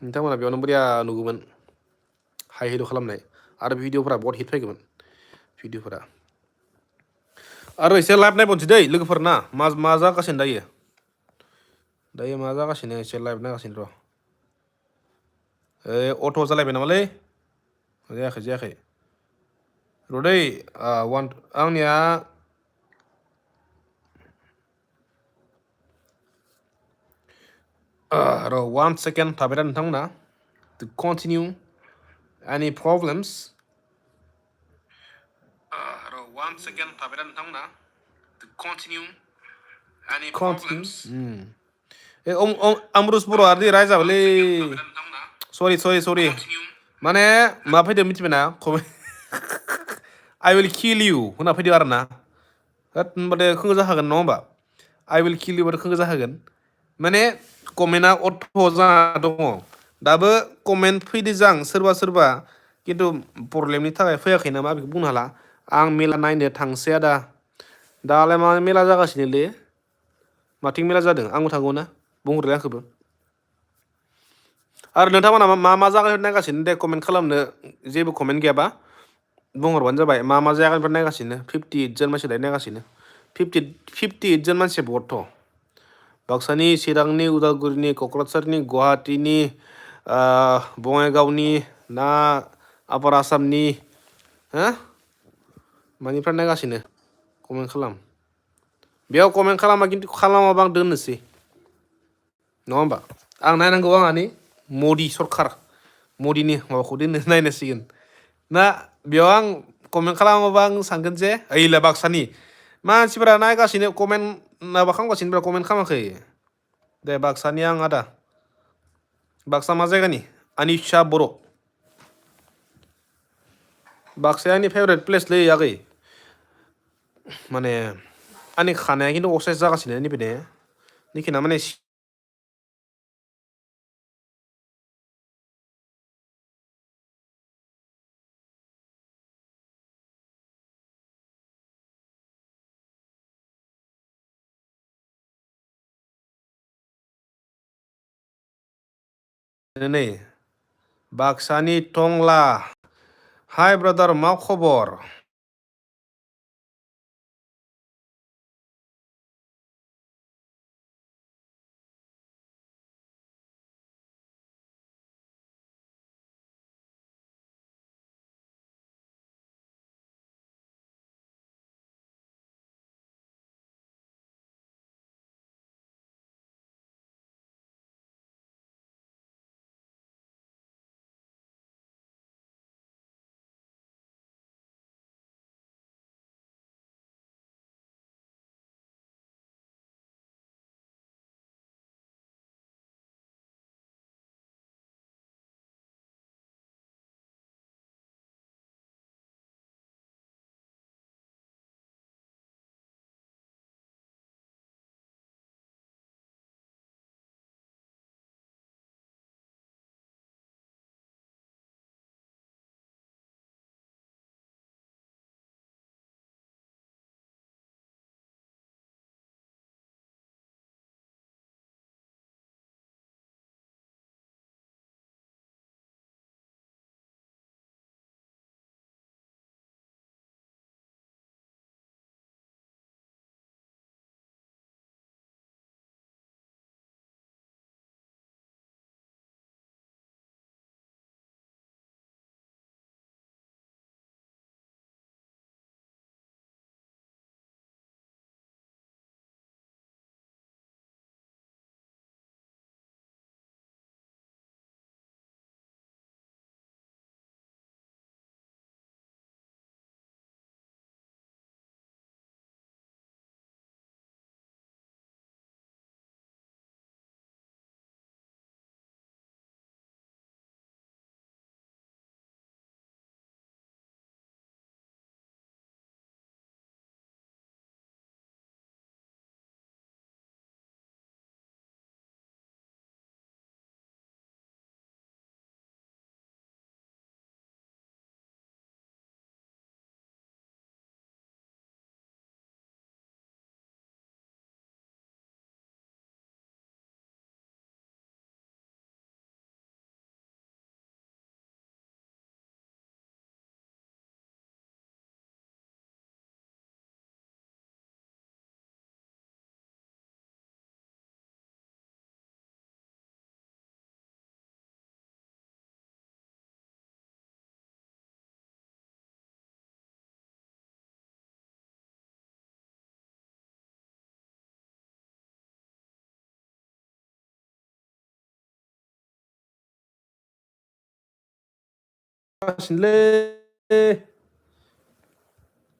नोंथांमोनहा बेयावनो बरिया नुगौमोन हाय हेल' खालामनाय आरो भिडिअफोरा बहुत हिट फैगौमोन भिडिअफोरा आरो एसे लाइभ नायबावनोसै दै लोगोफोर ना मा जागासिनो दायो मा जागासिनो एसे लाइभ नायगासिनो र' अट' जालायबाय नामालै जायाखै र'दै आंनिया र' 1 सेकेन्ड थाबाय दा नोंथांमोना to continue any problems र' 1 सेकेन्ड थाबाय दा नोंथांमोना to continue any problems आमरुस बर' आरो रायजाबायलै सरि माने मा फैदों मिथिबायना I will kill you होनना फैदों आरो ना होनबाथाय खोंगो जाखागोन नङा होमबा I will kill you बाथाय खोंगो जाखागोन माने कमेन्टआ अट' जाना दङ दाबो कमेन्ट फैदो जां सोरबा खिन्थु प्रब्लेमनि थाखाय फैयाखै नामा बेखौ बुंनो हाला आं मेला नायनो थांसै आदा दालाय मा मेला जागासिनोलै माथिं मेला जादों आंबो थांगौ ना बुंहरलाय आंखौबो आरो नोंथांमोना मा जायगानिफ्राय नायगासिनो दे कमेन्ट खालामनो जेबो कमेन्ट गैयाबा बुंहरबानो जाबाय मा जायगानिफ्राय नायगासिनो 58 जन मानसि दायो नायगासिनो 58 जन मानसिया बहुदथ' बाक्सानि चिरांनि उदालगुरिनि क'क्राझारनि गुवाहाटीनि बङाइगावनि ना आपार आसामनि हा मानिफ्राय नायगासिनो कमेन्ट खालाम बेयाव कमेन्ट खालामा खिन्थु खालामाबा आं दोननोसै नङा होमबा आं नायनांगौ आंहानि मदि सरखार मदिनि माबाखौ नायनांसिगोन ना बेयाव आं कमेन्ट खालामाबा आं सानगोन जे ओइला बाक्सानि मानसिफोरा नायगासिनो कमेन्ट माबा खालामगासिनो कमेन्ट खालामाखै दे बाक्सानि आं आदा बाक्सा मा जायगानि अनिशा बर' बाक्साया आंनि फेभरेट प्लेसलै आगै माने आंनि खानाया खिन्थु अक्साइज जागासिनो नैबे निखिना माने नै बाक्सानि टंला हाय ब्रादार मा खबर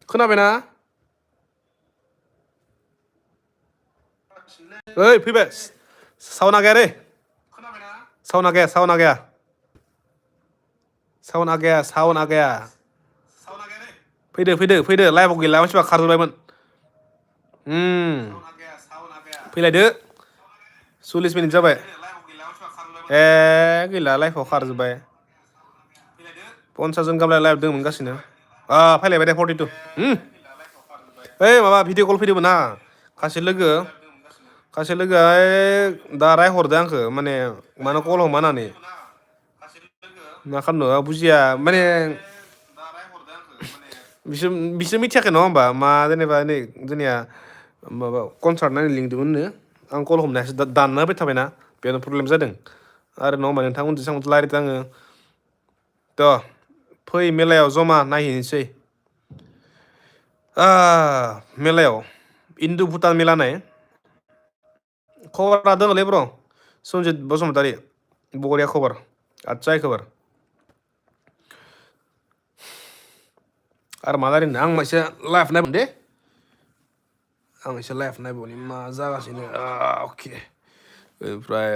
खोनाबायना ओइ फैबाय साउन्डआ गैया रे साउन्डआ गैया साउन्डआ गैया साउन्डआ गैया साउन्डआ गैया फैदो लाइभआव गैला मानसिफ्रा खारजोब्बायमोन फैलायदो 40 मिनिट जाबाय गैला लाइभआव खारजोब्बाय 50 जन गाहाम लाइभ दंमोन गासिनो फैलायबाय दे 42 ओइ माबा भिडिअ कल फैदोंमोन ना सासे लोगोआ दा रायहरदों आंखो माने मानो कल हमा होननानै मा खालामनो बुजिया माने बिसोर मिथियाखै नङा होमबा मा जेनेबा नै जोंनिया माबा कनसार्ट नायनो लिंदोंमोननो आं कल हमनायासो दानना होबाय थाबायना बेयावनो प्रब्लेम जादों आरो नङा होमबा नोंथां उनदुसो रायज्लायदों आङो थ' फै मेलायाव जमा नायहैनोसै मेलायाव इन्दु भुटान मेला नाय खबरा दङलै ब्र सन्जित बसुमतारी बरिया खबर आच्चाय खबर आरो मा रायलायनो आं एसे लाइभ नायगोन दे आं एसे लाइभ नायबावनि मा जागासिनो अके ओमफ्राय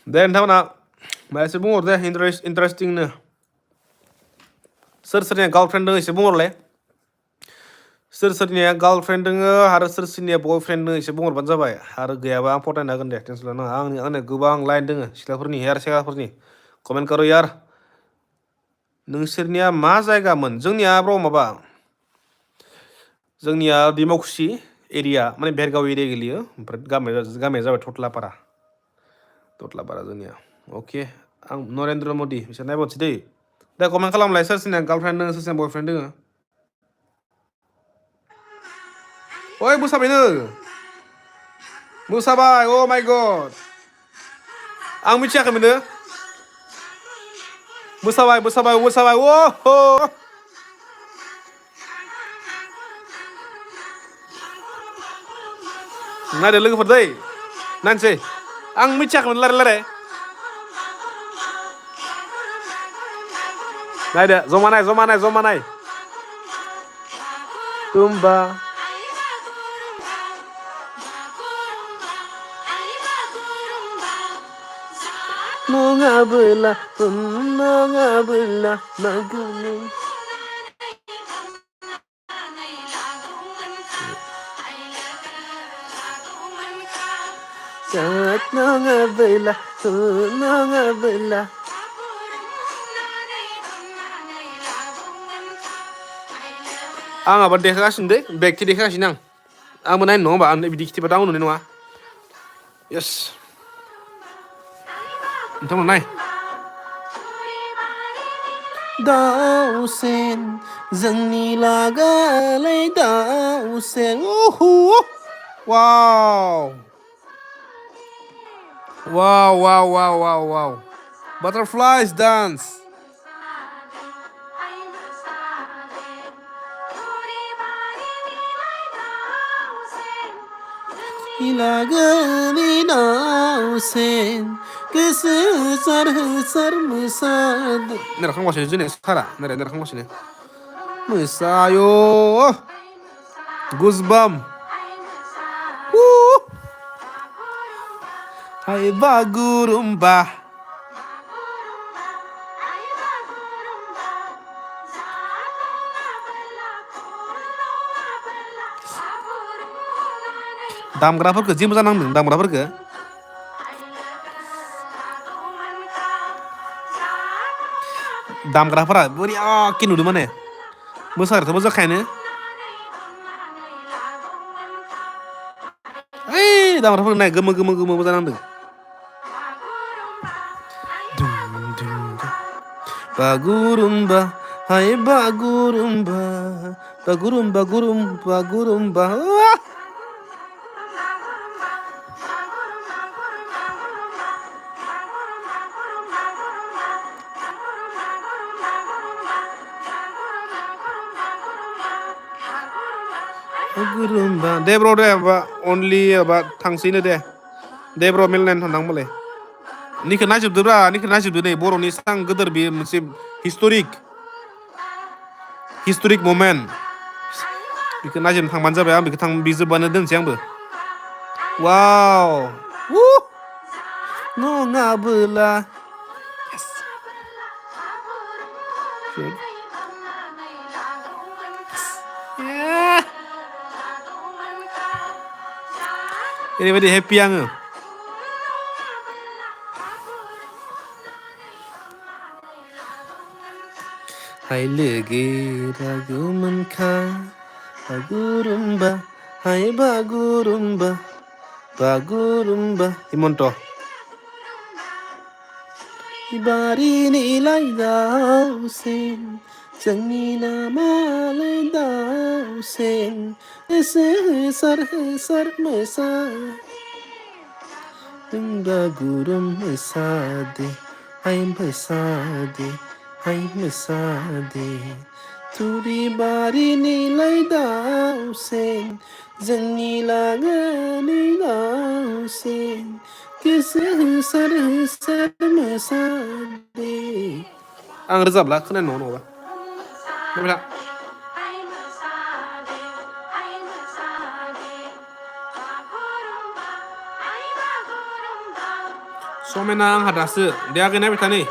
दे नोंथांमोना मा एसे बुंहर दे इन्टारेस्टिंनो सोर सोरनिया गार्लफ्रेन्ड दङ एसे बुंहरलाय सोर सोरनिया गार्लफ्रेन्ड दङ आरो सोर सोरनिया बयफ्रेन्ड दङ एसे बुंहरबानो जाबाय आरो गैयाबा आं फटायना होगोन दे टेनसन लानाङा आंनि गोबां लाइन दङ सिख्लाफोरनि हेयार सेगाफोरनि कमेन्ट करो यार नोंसोरनिया मा जायगामोन जोंनिया ब्र माबा जोंनिया दिमाकुसि एरिया माने भेरगाव एरिया गोलैयो ओमफ्राय गामिया जाबाय थथलापारा जोंनिया अके आं नरेन्द्र मदि बिसोर नायबावनोसै दै दा कमेन्ट खालामलाय सोर सोरनिया गार्लफ्रेन्ड दङ सोर सोरनिया बयफ्रेन्ड दङ ओइ मोसाबाय अ माय गड आं मिथियाखैमोन मोसाबाय ओहो नायदो लोगोफोर दै नायनोसै आं मिथियाखैमोन लायराय नायदो जमा नाय रुम्बा नङाबोला नागुनि नङाबोला आं आबाद देखागासिनो दै बेगखि देखागासिनो आंबो नायनो नङा होमबा आं बिदि खिथिबाथ' आं नुनाय नङा येस नोंथांमोन नाय दाउसेन जोंनि लागालै दाउसेन वाव बाटारफ्लाइज डान्स लागोनि दाउसेन गोसो होसार मोसादो नेरखांगासिनो जोंनिया सारा नेरखांगासिनो मोसायो गुजबाम हाय बागुरुम्बा दामग्राफोरखौ जि मोजां नांदों दामग्राफोरखौ दामग्राफोरा बोरैयाखि नुदों माने मोसाग्राथ' मोजाखायानो ओइ दामग्राफोरखौ नाय गोमो मोजां नांदों बागुरुम्बा हाय बागुरुम्बा दे ब्र दे माबा अनलि माबा थांसैनो दे ब्र मिलायनानै थांनां होनबालाय निखौ नायजोबदो नै बर'नि सां गोदोर बेयो मोनसे हिस्ट'रिक ममेन्ट बेखौ नायजोबनो थांबानो जाबाय आं बेखौ बिजोबबानो दोनसै आंबो वाव नङाबोला ओरैबायदि हेपि आङो हाय लोगो रागोमोनखा बागुरुम्बा हाय बागुरुम्बा हिमन्त बारिनिलाय दाउसेन जोंनि नामालाय दाउसेन गोसो होसार मोसा बागुरुम मोसादे हाय मोसादे तुरि बारिनिलाय दाउसेन जोंनि लागोनि दाउसेन गोसो होसार मोसादे आं रोजाबला खोनानो नङा समायना आंहा दासो देहाखै नायबाय था नै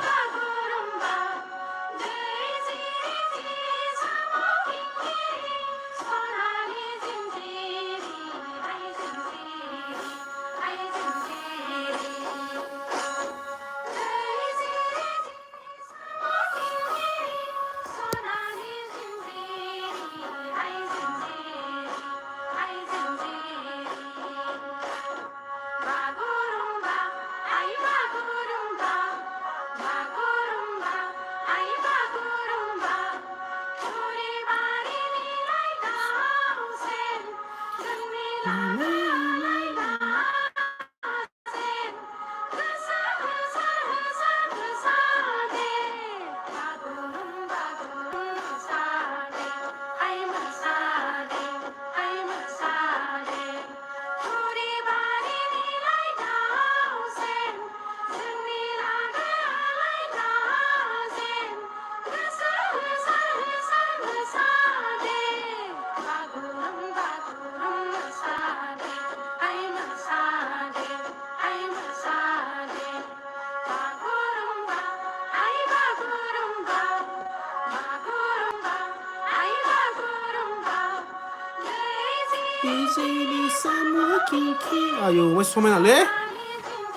ayo wes समायना ले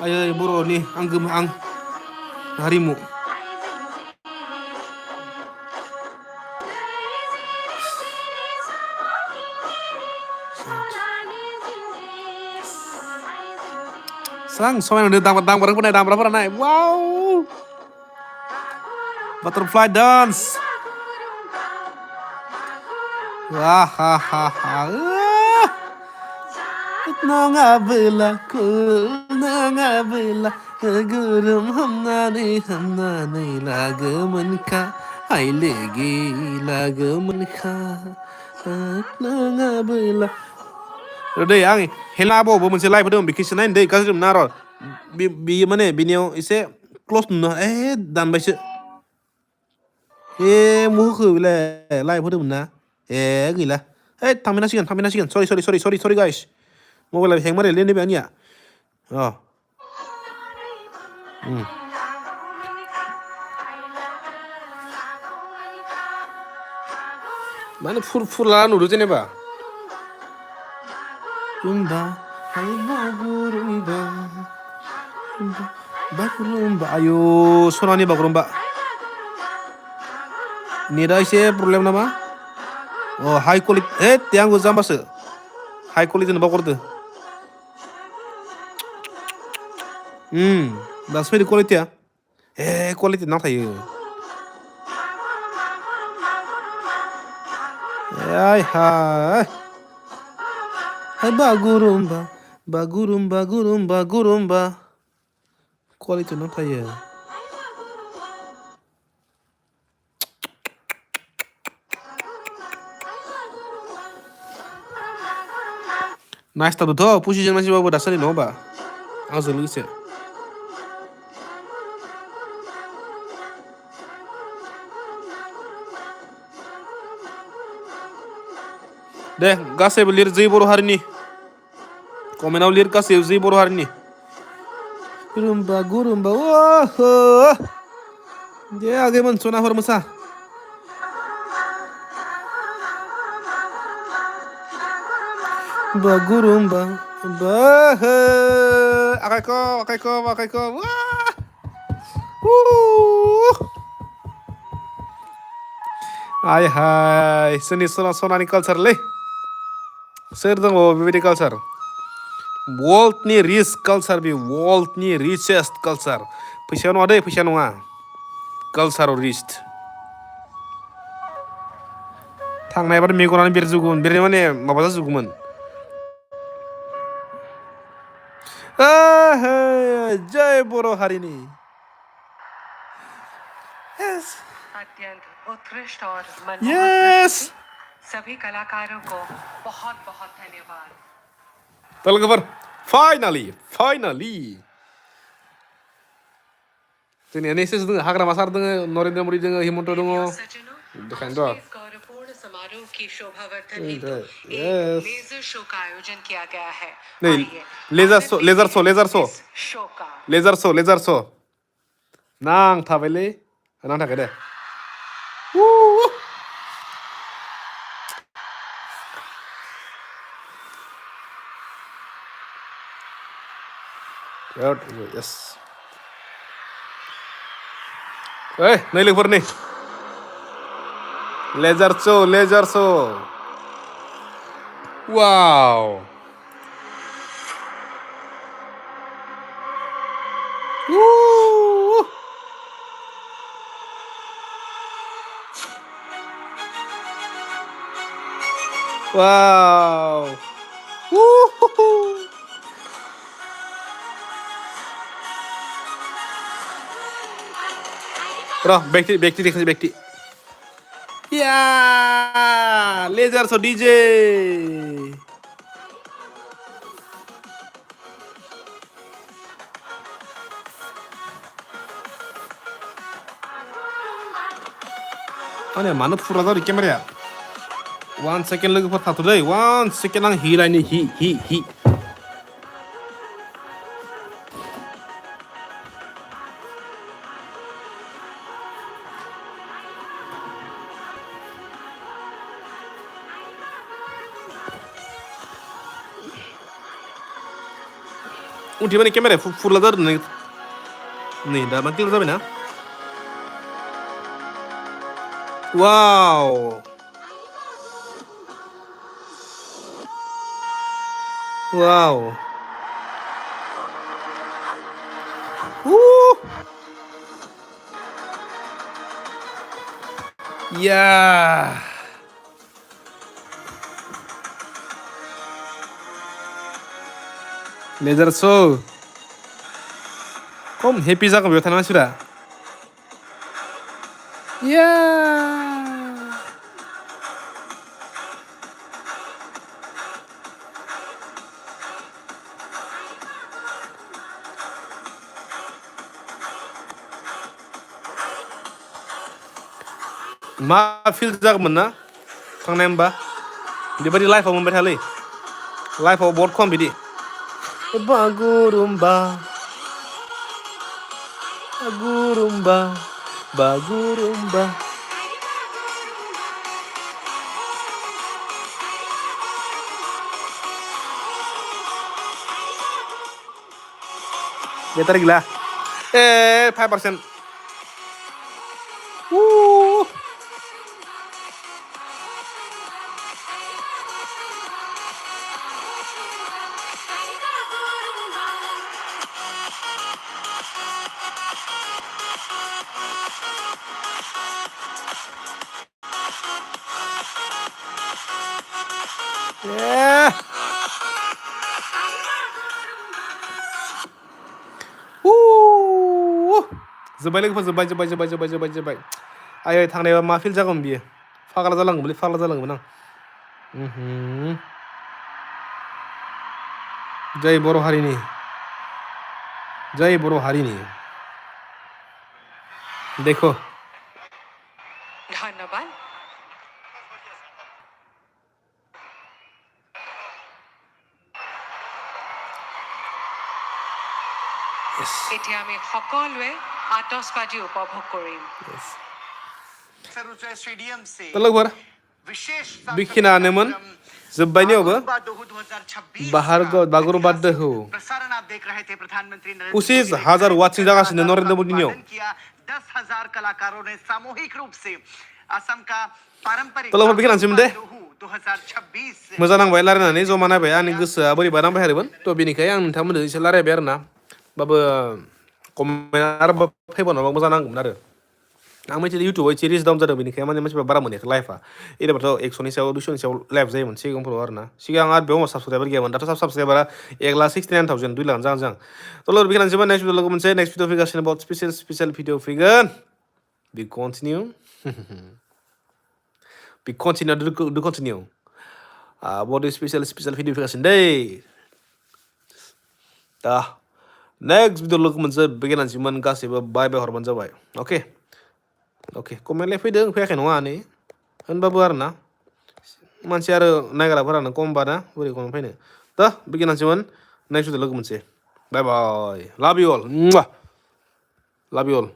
ayo बर'नि आंगो आं हारिमु Sang समायना दामग्राफोरा नाय wow butterfly dance wah ha ha ha nangabela gurum hamnani lagamanka ai legi lagamanka nangabela Rodai ang helabo bo मोनसे लाइभ होदों बेखौसो नायनो दै गाज्रि मोना र' बियो माने बिनियाव एसे क्लस नुनो दानबायसो मुखो बिलाय लाइभ होदोंमोन ना गैला थांफिननांसिगोन सरि गाइस मबाइला हें मारै लै नैबे आंनिया माने फुरला नुदो जेनेबा बागुरुम्बा आयु सनानि बागुरुम्बा नेटा एसे प्रब्लेम नामा हाई क्वालिटि आंबो जाम्बासो हाई क्वालिटि होनबा हरदो दासो फैदो क्वालिटिया क्वालिटि नांथायो हाय बागुरुम्बा क्वालिटि नांथायो नायस्थाबदोथ' पुजिजों नायजोबाबो दासान्दि नङा होमबा आंजों लोगोसे दे गासैबो लिर जै बर' हारिनि कमेन्टआव लिर गासैबो जै बर' हारिनि गुरुम्बा दे आगे मोनस'नाफोर मोसा Bagurumba Akaiko hai seni sonani culture le ser dong bebaidi culture world ni rich culture bi world ni richest culture fैसा नङा दै फैसा नङा culture rich थांनायबाथ' मेगनानो बेरजोबगौमोन बेरनाय माने माबा जाजोबगौमोन जय बर' हारिनि अत्यंत उत्कृष्ट और मनमोहक सभी कलाकारों को बहुत धन्यवाद Talgabar finally जोंनि एनएसएस दङ हाग्रामा सार दङ नरेन्द्र मदि दङ हिमन्त दङ देखायनो र' की शोभावर्धन हेतु एक Yes. लेजर शो का आयोजन किया गया है नहीं आइए लेजर आनंद शो लेते हैं लेजर शो इस शो का लेजर शो नां थाबायलै नां थाखाय दे Woo! Yes. Hey, नै लोगोफोर नै laser show Wow. Woo! Wow. Woo! Bro, back to Yeah, laser so DJ. Mana mana pura tau di kamera ya. 1 second lagi for satu deh. 1 second lang hi lah ini hi. Di mana kamera? Pura tau nih. Nih, dah mati lah na. Wow. Wow. Yeah. Laser show. Kom happy jaga biar tanah sudah. Yeah. Ma feel jaga mana? Kang nembah. Di bari live mau berhali. Live mau board kom bidi. Bagurumba. Dia tarik lah. 5%. Yeah. Zobai lagi zobai. Ayo थांनायाव मा feel जागोन बियो फाग्ला जालांगोन आं जय बर' हारिनि देखो धन्यवाद এতিয়া আমি সকলোৱে আতচবাজি উপভোগ কৰিম तो लोगोफोर बेखिनियानोमोन जोब्बायनियावबो बागुरुम्बा दोहौ 25,000 वाचिं जागासिनो नरेन्द्र मोदीनियाव 10,000 कलाकारों ने सामूहिक रूप से असम का पारंपरिक तो लोगोफोर बेखिनियानोसैमोन दे 2026 मोजां नांबाय रायलायनानै जमा नायबाय आंनि गोसोआ बोरैबा नांबाय थादोंमोन थ' बेनिखाय आं नोंथांमोनजों एसे रायलायबाय आरोना बाबो कमेन्ट आरो फैबावनांगौ मोजां नांगौमोन आरो आं मिथिदों इउटुबाव एसे रिच डाउन जादों बेनिखाय माने मानसिफ्रा बारा मोनाखै लाइफआ एरैबाथ' 100नि सायाव 200नि सायाव लाइफ जायोमोन सिगांफोराव आरोना सिगां आरो बेयाव साबसक्राइबार गैयामोन दाथ' साबसक्राइबारा 1,69,000 2 लाख जाहां थ' लोगो बेखिनियानोसै नेक्स्ट भिडिअ लोगो मोनसे नेक्स्ट भिडिअ फैगासिनो बहुत स्पेसियेल भिडिअ फैगोन बि कन्टिनिउ बहुत स्पेसियेल भिडिअ फैगासिनो दै दा नेक्स्ट भिडिअ लोगो मोनसे बेखिनियानोसैमोन गासैबो बाय हरबानो जाबाय अके कमेन्टलाय फैदों फैयाखै नङा नै होनबाबो आरोना मानसि आरो नायग्राफोरानो खमबा ना बोरै खम फैनो दा बेखिनियानोसैमोन नेक्स्ट भिडिअ लोगो मोनसै बाय बाय लाभ इउ अल लाभ इउ अल